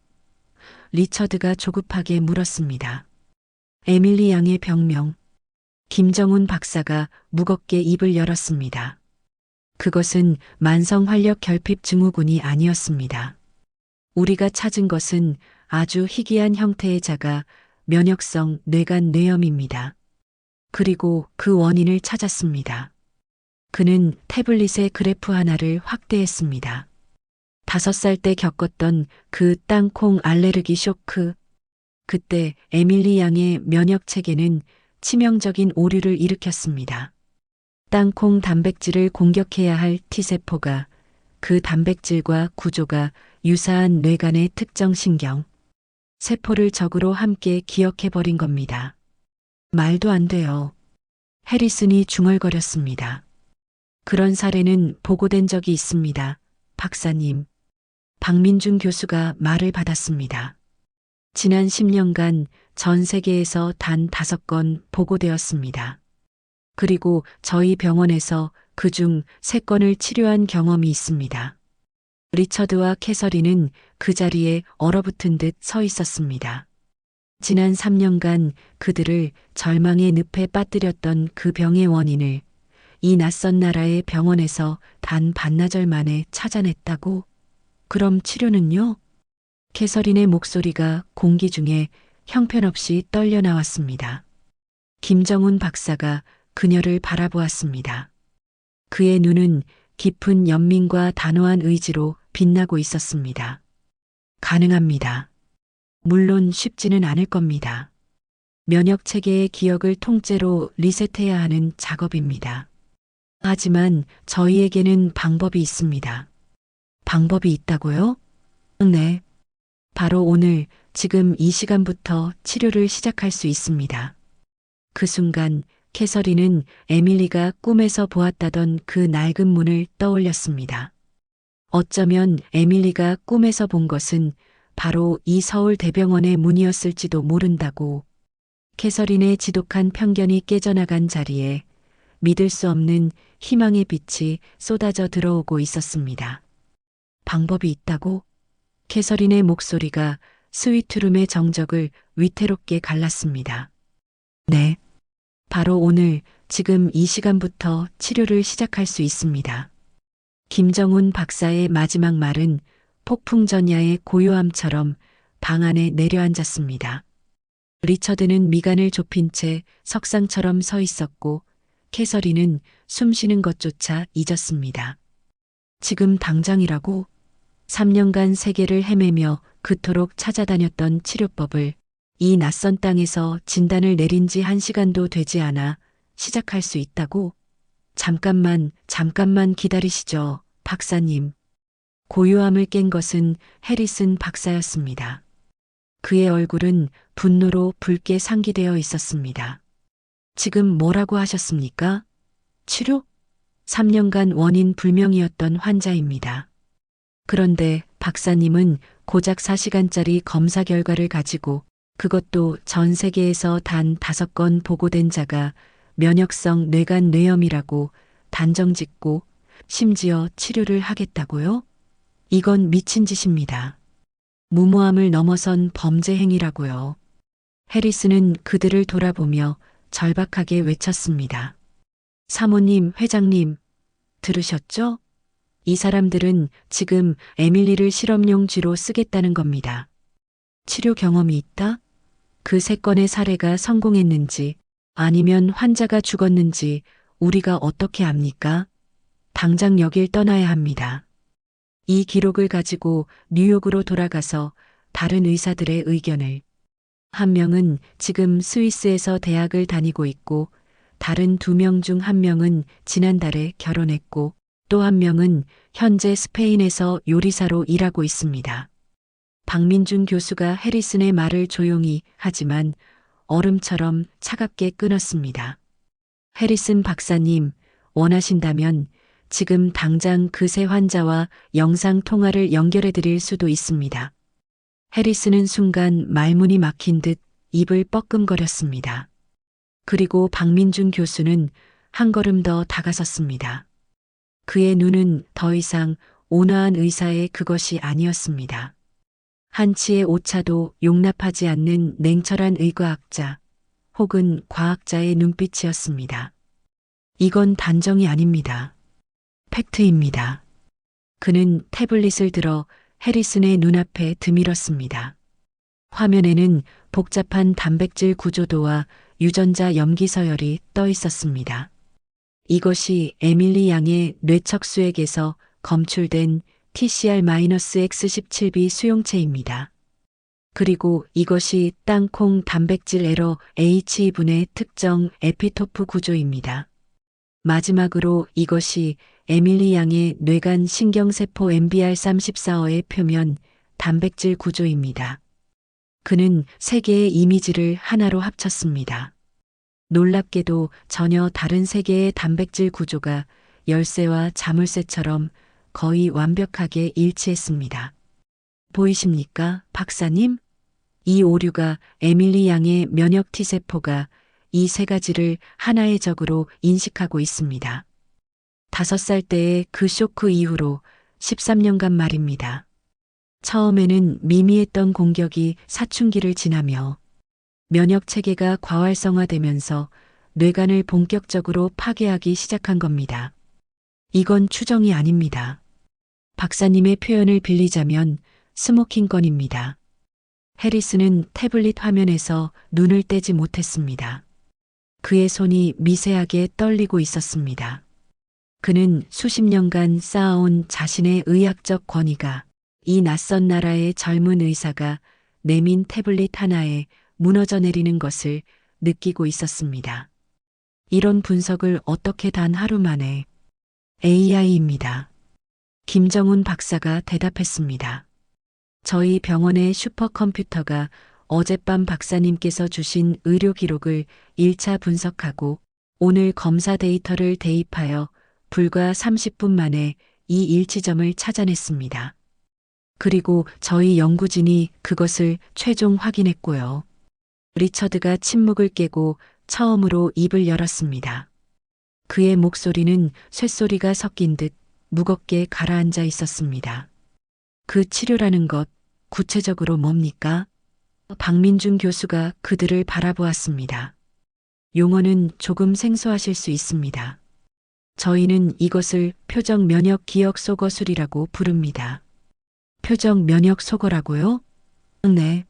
리처드가 조급하게 물었습니다. 에밀리 양의 병명. 김정훈 박사가 무겁게 입을 열었습니다. 그것은 만성 활력 결핍 증후군이 아니었습니다. 우리가 찾은 것은 아주 희귀한 형태의 자가 면역성 뇌간 뇌염입니다. 그리고 그 원인을 찾았습니다. 그는 태블릿의 그래프 하나를 확대했습니다. 5살 때 겪었던 그 땅콩 알레르기 쇼크. 그때 에밀리 양의 면역 체계는 치명적인 오류를 일으켰습니다. 땅콩 단백질을 공격해야 할 T세포가 그 단백질과 구조가 유사한 뇌간의 특정 신경, 세포를 적으로 함께 기억해버린 겁니다. 말도 안 돼요. 해리슨이 중얼거렸습니다. 그런 사례는 보고된 적이 있습니다. 박사님. 박민중 교수가 말을 받았습니다. 지난 10년간 전 세계에서 단 5건 보고되었습니다. 그리고 저희 병원에서 그중 3건을 치료한 경험이 있습니다. 리처드와 캐서린은 그 자리에 얼어붙은 듯 서 있었습니다. 지난 3년간 그들을 절망의 늪에 빠뜨렸던 그 병의 원인을 이 낯선 나라의 병원에서 단 반나절 만에 찾아냈다고? 그럼 치료는요? 캐서린의 목소리가 공기 중에 형편없이 떨려 나왔습니다. 김정훈 박사가 그녀를 바라보았습니다. 그의 눈은 깊은 연민과 단호한 의지로 빛나고 있었습니다. 가능합니다. 물론 쉽지는 않을 겁니다. 면역 체계의 기억을 통째로 리셋해야 하는 작업입니다. 하지만 저희에게는 방법이 있습니다. 방법이 있다고요? 네. 바로 오늘, 지금 이 시간부터 치료를 시작할 수 있습니다. 그 순간 캐서린은 에밀리가 꿈에서 보았다던 그 낡은 문을 떠올렸습니다. 어쩌면 에밀리가 꿈에서 본 것은 바로 이 서울대병원의 문이었을지도 모른다고. 캐서린의 지독한 편견이 깨져나간 자리에 믿을 수 없는 희망의 빛이 쏟아져 들어오고 있었습니다. 방법이 있다고? 캐서린의 목소리가 스위트룸의 정적을 위태롭게 갈랐습니다. 네. 바로 오늘, 지금 이 시간부터 치료를 시작할 수 있습니다. 김정훈 박사의 마지막 말은 폭풍전야의 고요함처럼 방 안에 내려앉았습니다. 리처드는 미간을 좁힌 채 석상처럼 서 있었고 캐서린은 숨 쉬는 것조차 잊었습니다. 지금 당장이라고? 3년간 세계를 헤매며 그토록 찾아다녔던 치료법을 이 낯선 땅에서 진단을 내린 지 1시간도 되지 않아 시작할 수 있다고? 잠깐만 기다리시죠, 박사님. 고요함을 깬 것은 해리슨 박사였습니다. 그의 얼굴은 분노로 붉게 상기되어 있었습니다. 지금 뭐라고 하셨습니까? 치료? 3년간 원인 불명이었던 환자입니다. 그런데 박사님은 고작 4시간짜리 검사 결과를 가지고 그것도 전 세계에서 단 5건 보고된 자가 면역성 뇌간 뇌염이라고 단정짓고 심지어 치료를 하겠다고요? 이건 미친 짓입니다. 무모함을 넘어선 범죄 행위라고요. 해리스는 그들을 돌아보며 절박하게 외쳤습니다. 사모님, 회장님, 들으셨죠? 이 사람들은 지금 에밀리를 실험용 쥐로 쓰겠다는 겁니다. 치료 경험이 있다? 그 3건의 사례가 성공했는지 아니면 환자가 죽었는지 우리가 어떻게 압니까? 당장 여길 떠나야 합니다. 이 기록을 가지고 뉴욕으로 돌아가서 다른 의사들의 의견을. 한 명은 지금 스위스에서 대학을 다니고 있고 다른 2명 중 1명은 지난달에 결혼했고 또 1명은 현재 스페인에서 요리사로 일하고 있습니다. 박민중 교수가 해리슨의 말을 조용히 하지만 얼음처럼 차갑게 끊었습니다. 해리슨 박사님, 원하신다면 지금 당장 그 3 환자와 영상 통화를 연결해 드릴 수도 있습니다. 해리슨은 순간 말문이 막힌 듯 입을 뻐끔거렸습니다. 그리고 박민준 교수는 한 걸음 더 다가섰습니다. 그의 눈은 더 이상 온화한 의사의 그것이 아니었습니다. 한치의 오차도 용납하지 않는 냉철한 의과학자 혹은 과학자의 눈빛이었습니다. 이건 단정이 아닙니다. 팩트입니다. 그는 태블릿을 들어 해리슨의 눈앞에 드밀었습니다. 화면에는 복잡한 단백질 구조도와 유전자 염기 서열이 떠 있었습니다. 이것이 에밀리 양의 뇌척수액에서 검출된 TCR-X17B 수용체입니다. 그리고 이것이 땅콩 단백질 에러 H2분의 특정 에피토프 구조입니다. 마지막으로 이것이 에밀리 양의 뇌간 신경세포 MBR34의 표면 단백질 구조입니다. 그는 세 개의 이미지를 하나로 합쳤습니다. 놀랍게도 전혀 다른 세 개의 단백질 구조가 열쇠와 자물쇠처럼 거의 완벽하게 일치했습니다. 보이십니까, 박사님? 이 오류가 에밀리 양의 면역 T세포가 이 세 가지를 하나의 적으로 인식하고 있습니다. 5살 때의 그 쇼크 이후로 13년간 말입니다. 처음에는 미미했던 공격이 사춘기를 지나며 면역 체계가 과활성화되면서 뇌간을 본격적으로 파괴하기 시작한 겁니다. 이건 추정이 아닙니다. 박사님의 표현을 빌리자면 스모킹건입니다. 해리스는 태블릿 화면에서 눈을 떼지 못했습니다. 그의 손이 미세하게 떨리고 있었습니다. 그는 수십 년간 쌓아온 자신의 의학적 권위가 이 낯선 나라의 젊은 의사가 내민 태블릿 하나에 무너져 내리는 것을 느끼고 있었습니다. 이런 분석을 어떻게 단 하루 만에? AI입니다. 김정훈 박사가 대답했습니다. 저희 병원의 슈퍼컴퓨터가 어젯밤 박사님께서 주신 의료 기록을 1차 분석하고 오늘 검사 데이터를 대입하여 불과 30분 만에 이 일치점을 찾아냈습니다. 그리고 저희 연구진이 그것을 최종 확인했고요. 리처드가 침묵을 깨고 처음으로 입을 열었습니다. 그의 목소리는 쇳소리가 섞인 듯 무겁게 가라앉아 있었습니다. 그 치료라는 것, 구체적으로 뭡니까? 박민준 교수가 그들을 바라보았습니다. 용어는 조금 생소하실 수 있습니다. 저희는 이것을 표적 면역 기억 소거술이라고 부릅니다. 표적 면역 소거라고요? 네.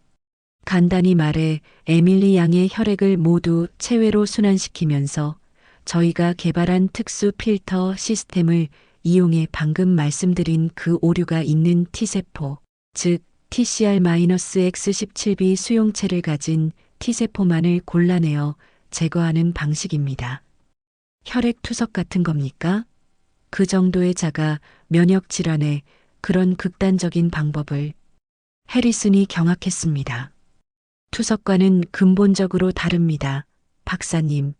간단히 말해 에밀리 양의 혈액을 모두 체외로 순환시키면서 저희가 개발한 특수 필터 시스템을 이용해 방금 말씀드린 그 오류가 있는 T세포, 즉 TCR-X17B 수용체를 가진 T세포만을 골라내어 제거하는 방식입니다. 혈액 투석 같은 겁니까? 그 정도의 자가 면역 질환에 그런 극단적인 방법을. 해리슨이 경악했습니다. 투석과는 근본적으로 다릅니다. 박사님.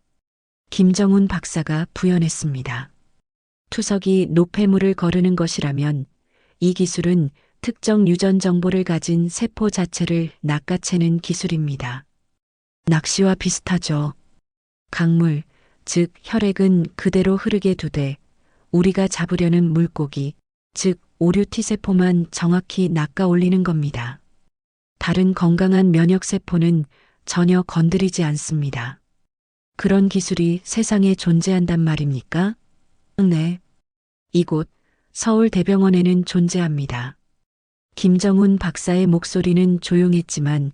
김정훈 박사가 부연했습니다. 투석이 노폐물을 거르는 것이라면 이 기술은 특정 유전 정보를 가진 세포 자체를 낚아채는 기술입니다. 낚시와 비슷하죠. 강물, 즉 혈액은 그대로 흐르게 두되 우리가 잡으려는 물고기, 즉 오류 T세포만 정확히 낚아 올리는 겁니다. 다른 건강한 면역세포는 전혀 건드리지 않습니다. 그런 기술이 세상에 존재한단 말입니까? 네. 이곳 서울대병원에는 존재합니다. 김정훈 박사의 목소리는 조용했지만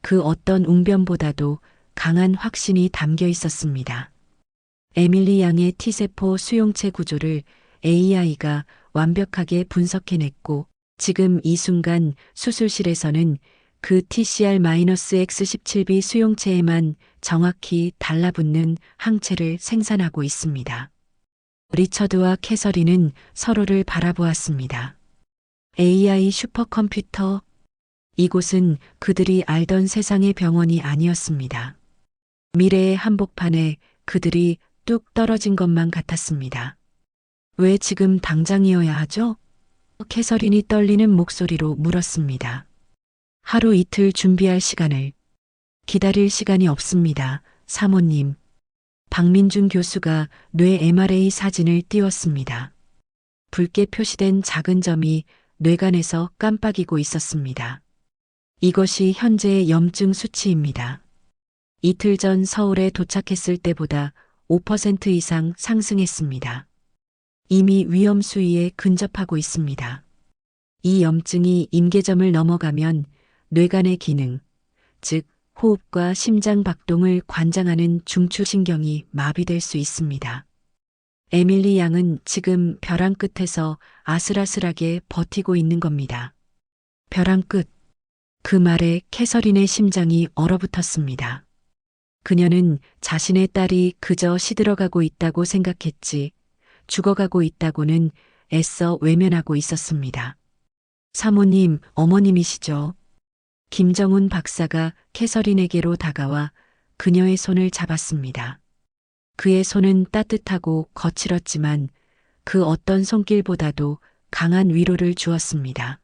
그 어떤 웅변보다도 강한 확신이 담겨 있었습니다. 에밀리 양의 T세포 수용체 구조를 AI가 완벽하게 분석해냈고 지금 이 순간 수술실에서는 그 TCR-X17B 수용체에만 정확히 달라붙는 항체를 생산하고 있습니다. 리처드와 캐서린은 서로를 바라보았습니다. AI 슈퍼컴퓨터. 이곳은 그들이 알던 세상의 병원이 아니었습니다. 미래의 한복판에 그들이 뚝 떨어진 것만 같았습니다. 왜 지금 당장이어야 하죠? 캐서린이 떨리는 목소리로 물었습니다. 하루 이틀 준비할 시간을. 기다릴 시간이 없습니다. 사모님. 박민준 교수가 뇌 MRA 사진을 띄웠습니다. 붉게 표시된 작은 점이 뇌관에서 깜빡이고 있었습니다. 이것이 현재의 염증 수치입니다. 이틀 전 서울에 도착했을 때보다 5% 이상 상승했습니다. 이미 위험 수위에 근접하고 있습니다. 이 염증이 임계점을 넘어가면 뇌간의 기능, 즉 호흡과 심장 박동을 관장하는 중추신경이 마비될 수 있습니다. 에밀리 양은 지금 벼랑 끝에서 아슬아슬하게 버티고 있는 겁니다. 벼랑 끝. 그 말에 캐서린의 심장이 얼어붙었습니다. 그녀는 자신의 딸이 그저 시들어가고 있다고 생각했지 죽어가고 있다고는 애써 외면하고 있었습니다. 사모님, 어머님이시죠? 김정훈 박사가 캐서린에게로 다가와 그녀의 손을 잡았습니다. 그의 손은 따뜻하고 거칠었지만 그 어떤 손길보다도 강한 위로를 주었습니다.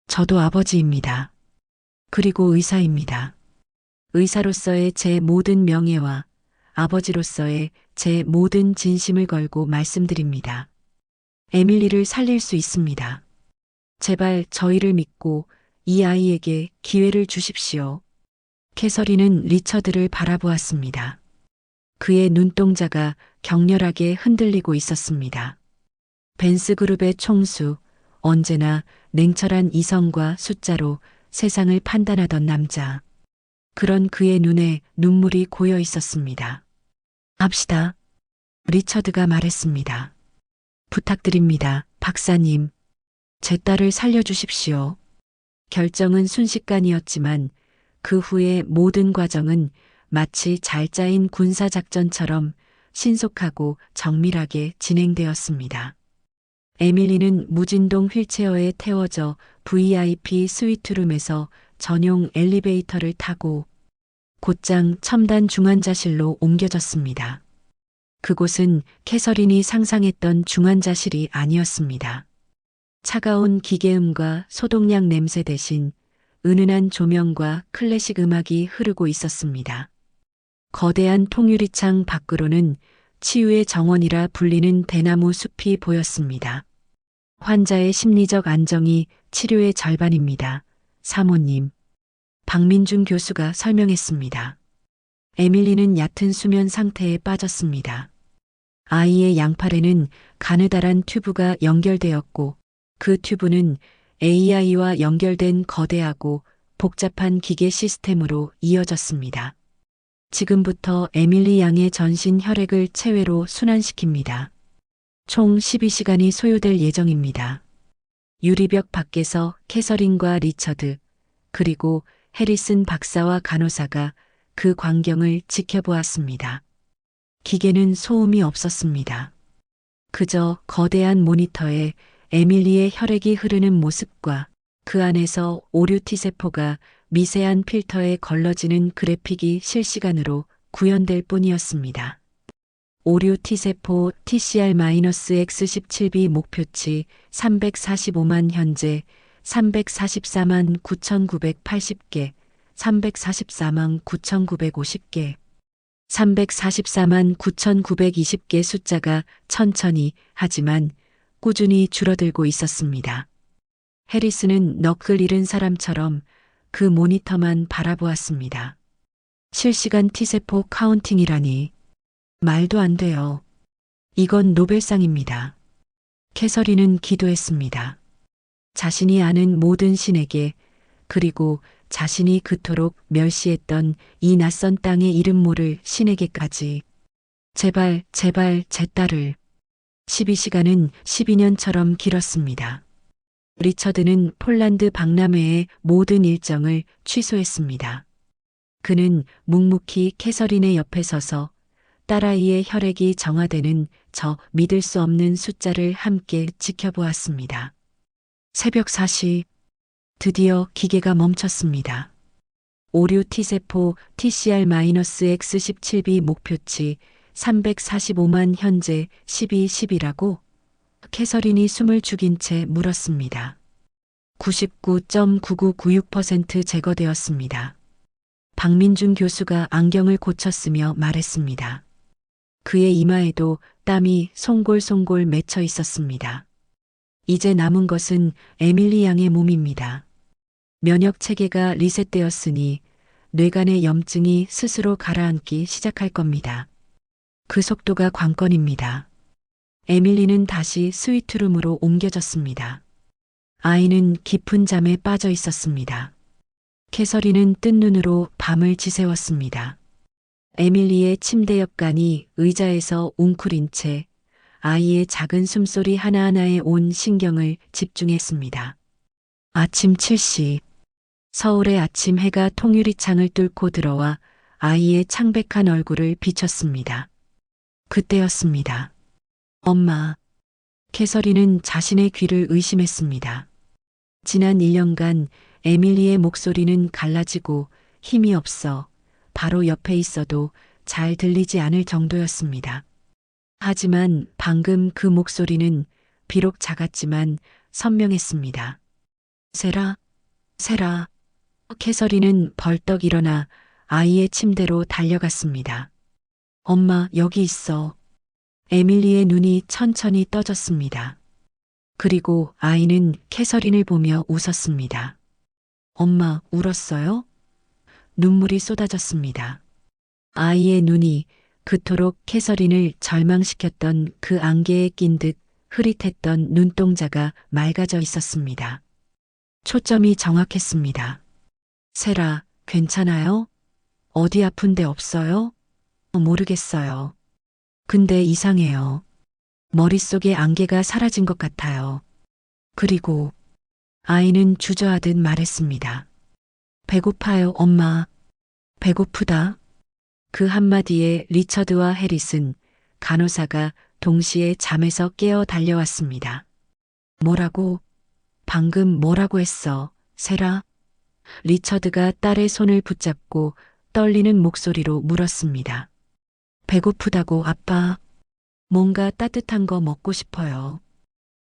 저도 아버지입니다. 그리고 의사입니다. 의사로서의 제 모든 명예와 아버지로서의 제 모든 진심을 걸고 말씀드립니다. 에밀리를 살릴 수 있습니다. 제발 저희를 믿고 이 아이에게 기회를 주십시오. 캐서린은 리처드를 바라보았습니다. 그의 눈동자가 격렬하게 흔들리고 있었습니다. 벤스 그룹의 총수, 언제나 냉철한 이성과 숫자로 세상을 판단하던 남자. 그런 그의 눈에 눈물이 고여 있었습니다. 합시다. 리처드가 말했습니다. 부탁드립니다, 박사님. 제 딸을 살려주십시오. 결정은 순식간이었지만 그 후의 모든 과정은 마치 잘 짜인 군사작전처럼 신속하고 정밀하게 진행되었습니다. 에밀리는 무진동 휠체어에 태워져 VIP 스위트룸에서 전용 엘리베이터를 타고 곧장 첨단 중환자실로 옮겨졌습니다. 그곳은 캐서린이 상상했던 중환자실이 아니었습니다. 차가운 기계음과 소독약 냄새 대신 은은한 조명과 클래식 음악이 흐르고 있었습니다. 거대한 통유리창 밖으로는 치유의 정원이라 불리는 대나무 숲이 보였습니다. 환자의 심리적 안정이 치료의 절반입니다. 사모님. 박민준 교수가 설명했습니다. 에밀리는 얕은 수면 상태에 빠졌습니다. 아이의 양팔에는 가느다란 튜브가 연결되었고 그 튜브는 AI와 연결된 거대하고 복잡한 기계 시스템으로 이어졌습니다. 지금부터 에밀리 양의 전신 혈액을 체외로 순환시킵니다. 총 12시간이 소요될 예정입니다. 유리벽 밖에서 캐서린과 리처드, 그리고 해리슨 박사와 간호사가 그 광경을 지켜보았습니다. 기계는 소음이 없었습니다. 그저 거대한 모니터에 에밀리의 혈액이 흐르는 모습과 그 안에서 오류 T세포가 미세한 필터에 걸러지는 그래픽이 실시간으로 구현될 뿐이었습니다. 오류 T세포 TCR-X17B 목표치 345만 현재 344만 9,980개, 344만 9,950개, 344만 9,920개 숫자가 천천히 하지만 꾸준히 줄어들고 있었습니다. 해리스는 넋을 잃은 사람처럼 그 모니터만 바라보았습니다. 실시간 T세포 카운팅이라니. 말도 안 돼요. 이건 노벨상입니다. 캐서린은 기도했습니다. 자신이 아는 모든 신에게, 그리고 자신이 그토록 멸시했던 이 낯선 땅의 이름 모를 신에게까지. 제발, 제발 제 딸을. 12시간은 12년처럼 길었습니다. 리처드는 폴란드 박람회의 모든 일정을 취소했습니다. 그는 묵묵히 캐서린의 옆에 서서 딸아이의 혈액이 정화되는 저 믿을 수 없는 숫자를 함께 지켜보았습니다. 새벽 4시, 드디어 기계가 멈췄습니다. 오류 T세포 TCR-X17B 목표치 345만 현재 12.10이라고 캐서린이 숨을 죽인 채 물었습니다. 99.9996% 제거되었습니다. 박민준 교수가 안경을 고쳤으며 말했습니다. 그의 이마에도 땀이 송골송골 맺혀 있었습니다. 이제 남은 것은 에밀리 양의 몸입니다. 면역 체계가 리셋되었으니 뇌간의 염증이 스스로 가라앉기 시작할 겁니다. 그 속도가 관건입니다. 에밀리는 다시 스위트룸으로 옮겨졌습니다. 아이는 깊은 잠에 빠져 있었습니다. 캐서린은 뜬 눈으로 밤을 지새웠습니다. 에밀리의 침대 옆간이 의자에서 웅크린 채 아이의 작은 숨소리 하나하나에 온 신경을 집중했습니다. 아침 7시. 서울의 아침 해가 통유리 창을 뚫고 들어와 아이의 창백한 얼굴을 비쳤습니다. 그때였습니다. 엄마. 캐서린은 자신의 귀를 의심했습니다. 지난 1년간 에밀리의 목소리는 갈라지고 힘이 없어 바로 옆에 있어도 잘 들리지 않을 정도였습니다. 하지만 방금 그 목소리는 비록 작았지만 선명했습니다. 세라, 세라. 캐서린은 벌떡 일어나 아이의 침대로 달려갔습니다. 엄마, 여기 있어. 에밀리의 눈이 천천히 떠졌습니다. 그리고 아이는 캐서린을 보며 웃었습니다. 엄마, 울었어요? 눈물이 쏟아졌습니다. 아이의 눈이 그토록 캐서린을 절망시켰던 그 안개에 낀 듯 흐릿했던 눈동자가 맑아져 있었습니다. 초점이 정확했습니다. 세라, 괜찮아요? 어디 아픈 데 없어요? 모르겠어요. 근데 이상해요. 머릿속에 안개가 사라진 것 같아요. 그리고 아이는 주저하듯 말했습니다. 배고파요, 엄마. 배고프다. 그 한마디에 리처드와 해릿은 간호사가 동시에 잠에서 깨어 달려왔습니다. 뭐라고? 방금 뭐라고 했어, 세라? 리처드가 딸의 손을 붙잡고 떨리는 목소리로 물었습니다. 배고프다고, 아빠. 뭔가 따뜻한 거 먹고 싶어요.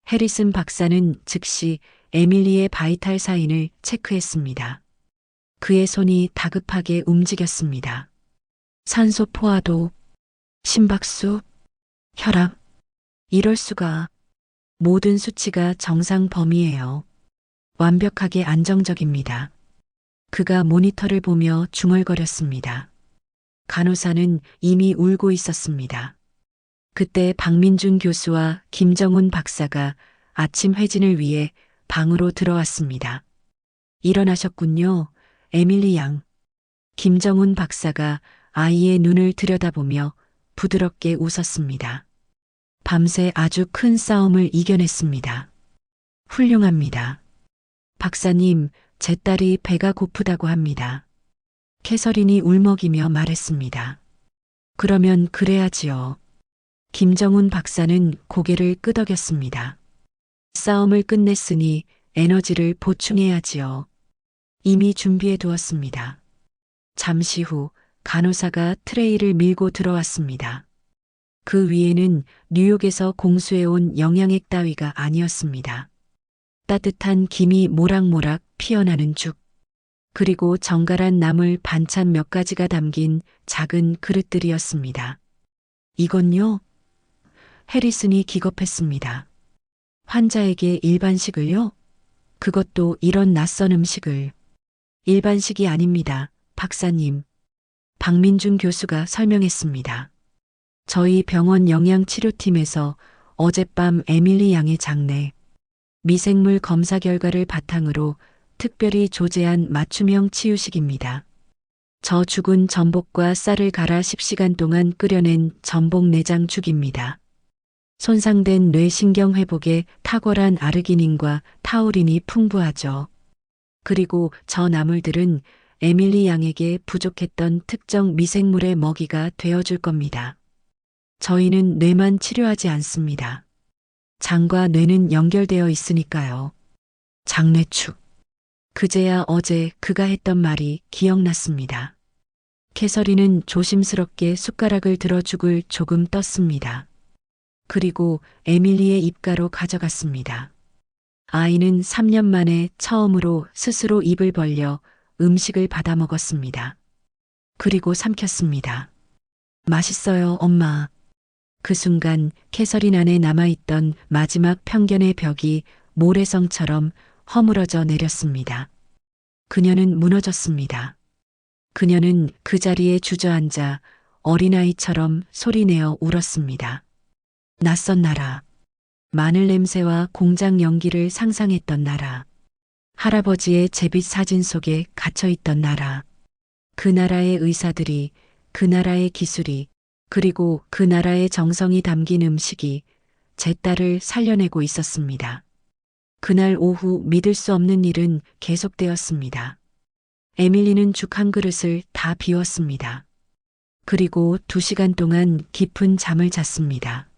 해리슨 박사는 즉시 에밀리의 바이탈 사인을 체크했습니다. 그의 손이 다급하게 움직였습니다. 산소 포화도, 심박수, 혈압. 이럴 수가. 모든 수치가 정상 범위예요. 완벽하게 안정적입니다. 그가 모니터를 보며 중얼거렸습니다. 간호사는 이미 울고 있었습니다. 그때 박민준 교수와 김정훈 박사가 아침 회진을 위해 방으로 들어왔습니다. 일어나셨군요, 에밀리 양. 김정훈 박사가 아이의 눈을 들여다보며 부드럽게 웃었습니다. 밤새 아주 큰 싸움을 이겨냈습니다. 훌륭합니다. 박사님, 제 딸이 배가 고프다고 합니다. 캐서린이 울먹이며 말했습니다. 그러면 그래야지요. 김정훈 박사는 고개를 끄덕였습니다. 싸움을 끝냈으니 에너지를 보충해야지요. 이미 준비해 두었습니다. 잠시 후 간호사가 트레이를 밀고 들어왔습니다. 그 위에는 뉴욕에서 공수해온 영양액 따위가 아니었습니다. 따뜻한 김이 모락모락 피어나는 죽, 그리고 정갈한 나물 반찬 몇 가지가 담긴 작은 그릇들이었습니다. 이건요? 해리슨이 기겁했습니다. 환자에게 일반식을요? 그것도 이런 낯선 음식을. 일반식이 아닙니다, 박사님. 박민준 교수가 설명했습니다. 저희 병원 영양치료팀에서 어젯밤 에밀리 양의 장내, 미생물 검사 결과를 바탕으로 특별히 조제한 맞춤형 치유식입니다. 저 죽은 전복과 쌀을 갈아 10시간 동안 끓여낸 전복 내장 죽입니다. 손상된 뇌신경 회복에 탁월한 아르기닌과 타우린이 풍부하죠. 그리고 저 나물들은 에밀리 양에게 부족했던 특정 미생물의 먹이가 되어줄 겁니다. 저희는 뇌만 치료하지 않습니다. 장과 뇌는 연결되어 있으니까요. 장뇌축. 그제야 어제 그가 했던 말이 기억났습니다. 캐서린은 조심스럽게 숟가락을 들어 죽을 조금 떴습니다. 그리고 에밀리의 입가로 가져갔습니다. 아이는 3년 만에 처음으로 스스로 입을 벌려 음식을 받아 먹었습니다. 그리고 삼켰습니다. 맛있어요, 엄마. 그 순간 캐서린 안에 남아있던 마지막 편견의 벽이 모래성처럼 허물어져 내렸습니다. 그녀는 무너졌습니다. 그녀는 그 자리에 주저앉아 어린아이처럼 소리내어 울었습니다. 낯선 나라. 마늘 냄새와 공장 연기를 상상했던 나라. 할아버지의 제빛 사진 속에 갇혀있던 나라. 그 나라의 의사들이, 그 나라의 기술이, 그리고 그 나라의 정성이 담긴 음식이 제 딸을 살려내고 있었습니다. 그날 오후 믿을 수 없는 일은 계속되었습니다. 에밀리는 죽 한 그릇을 다 비웠습니다. 그리고 2시간 동안 깊은 잠을 잤습니다.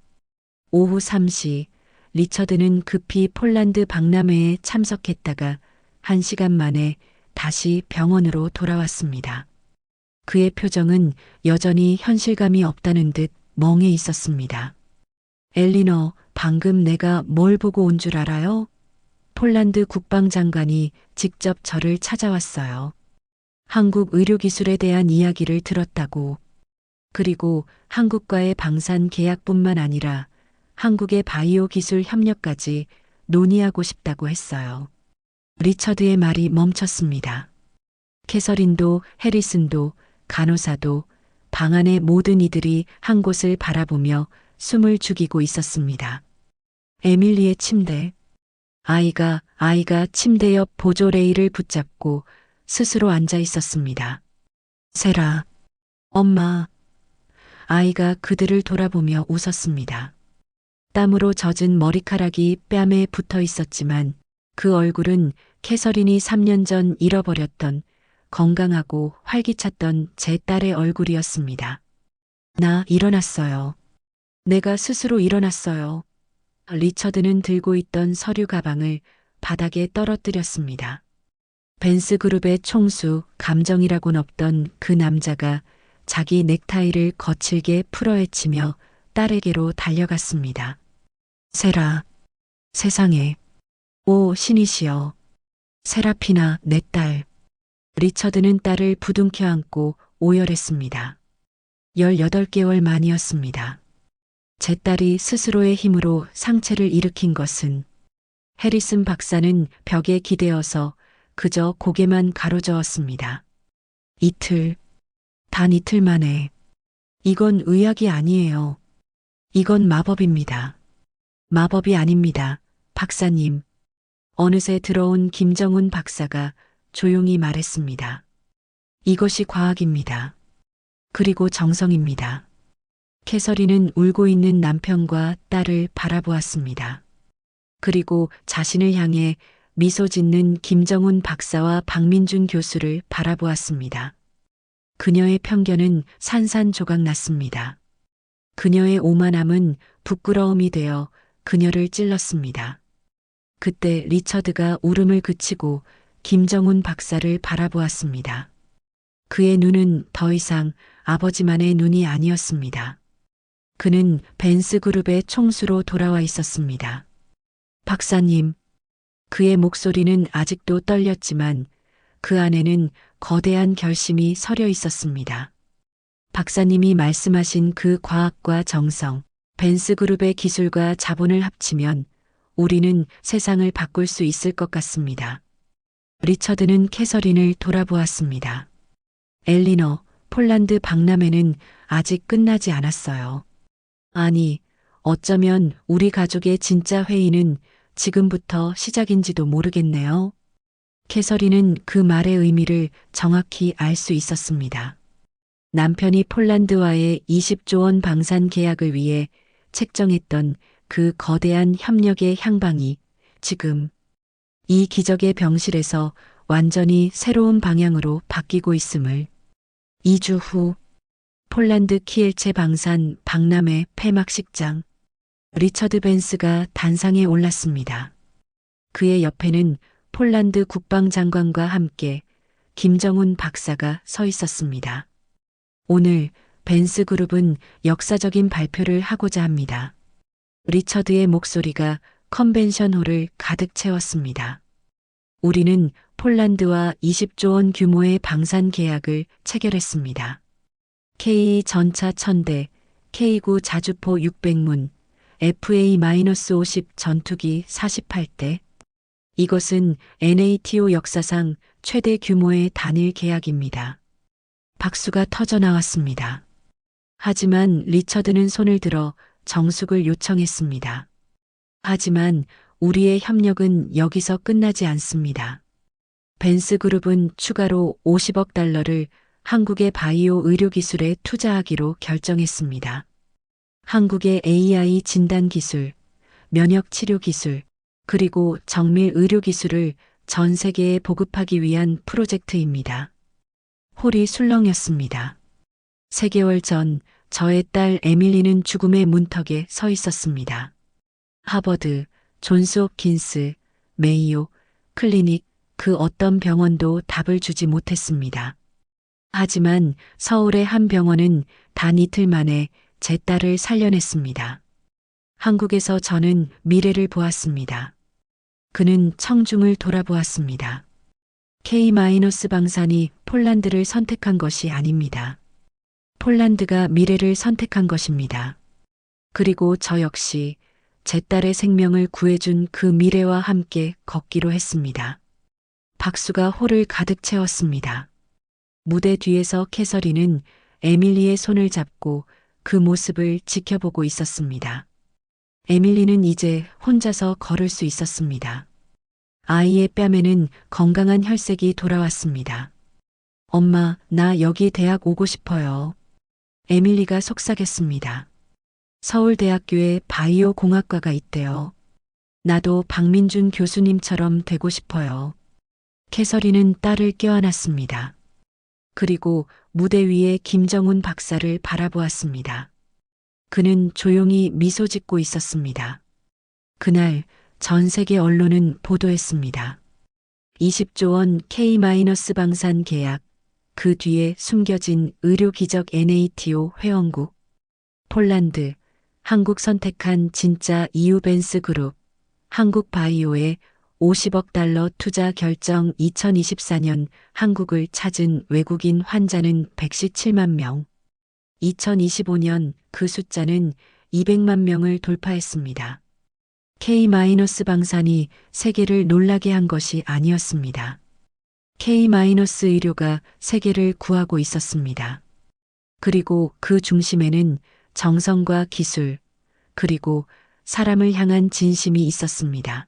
오후 3시 리처드는 급히 폴란드 박람회에 참석했다가 1시간 만에 다시 병원으로 돌아왔습니다. 그의 표정은 여전히 현실감이 없다는 듯 멍해 있었습니다. 엘리너, 방금 내가 뭘 보고 온 줄 알아요? 폴란드 국방장관이 직접 저를 찾아왔어요. 한국 의료기술에 대한 이야기를 들었다고. 그리고 한국과의 방산 계약뿐만 아니라 한국의 바이오 기술 협력까지 논의하고 싶다고 했어요. 리처드의 말이 멈췄습니다. 캐서린도 해리슨도 간호사도 방 안의 모든 이들이 한 곳을 바라보며 숨을 죽이고 있었습니다. 에밀리의 침대. 아이가 침대 옆 보조 레일을 붙잡고 스스로 앉아 있었습니다. 세라, 엄마. 아이가 그들을 돌아보며 웃었습니다. 땀으로 젖은 머리카락이 뺨에 붙어 있었지만 그 얼굴은 캐서린이 3년 전 잃어버렸던 건강하고 활기찼던 제 딸의 얼굴이었습니다. 나 일어났어요. 내가 스스로 일어났어요. 리처드는 들고 있던 서류 가방을 바닥에 떨어뜨렸습니다. 벤스 그룹의 총수 감정이라곤 없던 그 남자가 자기 넥타이를 거칠게 풀어헤치며 딸에게로 달려갔습니다. 세라, 세상에. 오, 신이시여. 세라피나, 내 딸. 리처드는 딸을 부둥켜 안고 오열했습니다. 18개월 만이었습니다. 제 딸이 스스로의 힘으로 상체를 일으킨 것은 해리슨 박사는 벽에 기대어서 그저 고개만 가로저었습니다. 이틀, 단 이틀 만에. 이건 의학이 아니에요. 이건 마법입니다. 마법이 아닙니다, 박사님. 어느새 들어온 김정훈 박사가 조용히 말했습니다. 이것이 과학입니다. 그리고 정성입니다. 캐서린은 울고 있는 남편과 딸을 바라보았습니다. 그리고 자신을 향해 미소 짓는 김정훈 박사와 박민준 교수를 바라보았습니다. 그녀의 편견은 산산조각 났습니다. 그녀의 오만함은 부끄러움이 되어 그녀를 찔렀습니다. 그때 리처드가 울음을 그치고 김정훈 박사를 바라보았습니다. 그의 눈은 더 이상 아버지만의 눈이 아니었습니다. 그는 벤스 그룹의 총수로 돌아와 있었습니다. 박사님. 그의 목소리는 아직도 떨렸지만 그 안에는 거대한 결심이 서려 있었습니다. 박사님이 말씀하신 그 과학과 정성, 벤스 그룹의 기술과 자본을 합치면 우리는 세상을 바꿀 수 있을 것 같습니다. 리처드는 캐서린을 돌아보았습니다. 엘리너, 폴란드 박람회는 아직 끝나지 않았어요. 아니, 어쩌면 우리 가족의 진짜 회의는 지금부터 시작인지도 모르겠네요. 캐서린은 그 말의 의미를 정확히 알 수 있었습니다. 남편이 폴란드와의 20조 원 방산 계약을 위해 책정했던 그 거대한 협력의 향방이 지금 이 기적의 병실에서 완전히 새로운 방향으로 바뀌고 있음을. 2주 후 폴란드 키엘체 방산 박람회 폐막식장. 리처드 벤스가 단상에 올랐습니다. 그의 옆에는 폴란드 국방장관과 함께 김정훈 박사가 서 있었습니다. 오늘 벤스 그룹은 역사적인 발표를 하고자 합니다. 리처드의 목소리가 컨벤션홀을 가득 채웠습니다. 우리는 폴란드와 20조 원 규모의 방산 계약을 체결했습니다. K 전차 1000대, K9 자주포 600문, FA-50 전투기 48대. 이것은 NATO 역사상 최대 규모의 단일 계약입니다. 박수가 터져 나왔습니다. 하지만 리처드는 손을 들어 정숙을 요청했습니다. 하지만 우리의 협력은 여기서 끝나지 않습니다. 벤스 그룹은 추가로 50억 달러를 한국의 바이오 의료 기술에 투자하기로 결정했습니다. 한국의 AI 진단 기술, 면역 치료 기술, 그리고 정밀 의료 기술을 전 세계에 보급하기 위한 프로젝트입니다. 홀이 술렁였습니다. 3개월 전 저의 딸 에밀리는 죽음의 문턱에 서 있었습니다. 하버드, 존스 홉킨스, 메이오, 클리닉, 그 어떤 병원도 답을 주지 못했습니다. 하지만 서울의 한 병원은 단 이틀 만에 제 딸을 살려냈습니다. 한국에서 저는 미래를 보았습니다. 그는 청중을 돌아보았습니다. K-방산이 폴란드를 선택한 것이 아닙니다. 폴란드가 미래를 선택한 것입니다. 그리고 저 역시 제 딸의 생명을 구해준 그 미래와 함께 걷기로 했습니다. 박수가 홀을 가득 채웠습니다. 무대 뒤에서 캐서린은 에밀리의 손을 잡고 그 모습을 지켜보고 있었습니다. 에밀리는 이제 혼자서 걸을 수 있었습니다. 아이의 뺨에는 건강한 혈색이 돌아왔습니다. 엄마, 나 여기 대학 오고 싶어요. 에밀리가 속삭였습니다. 서울대학교에 바이오 공학과가 있대요. 나도 박민준 교수님처럼 되고 싶어요. 캐서린은 딸을 껴안았습니다. 그리고 무대 위에 김정훈 박사를 바라보았습니다. 그는 조용히 미소 짓고 있었습니다. 그날 전 세계 언론은 보도했습니다. 20조 원 K-방산 계약, 그 뒤에 숨겨진 의료 기적 NATO 회원국, 폴란드, 한국 선택한 진짜 EU 벤스 그룹, 한국 바이오의 50억 달러 투자 결정 2024년 한국을 찾은 외국인 환자는 117만 명. 2025년 그 숫자는 200만 명을 돌파했습니다. K-방산이 세계를 놀라게 한 것이 아니었습니다. K-의료가 세계를 구하고 있었습니다. 그리고 그 중심에는 정성과 기술, 그리고 사람을 향한 진심이 있었습니다.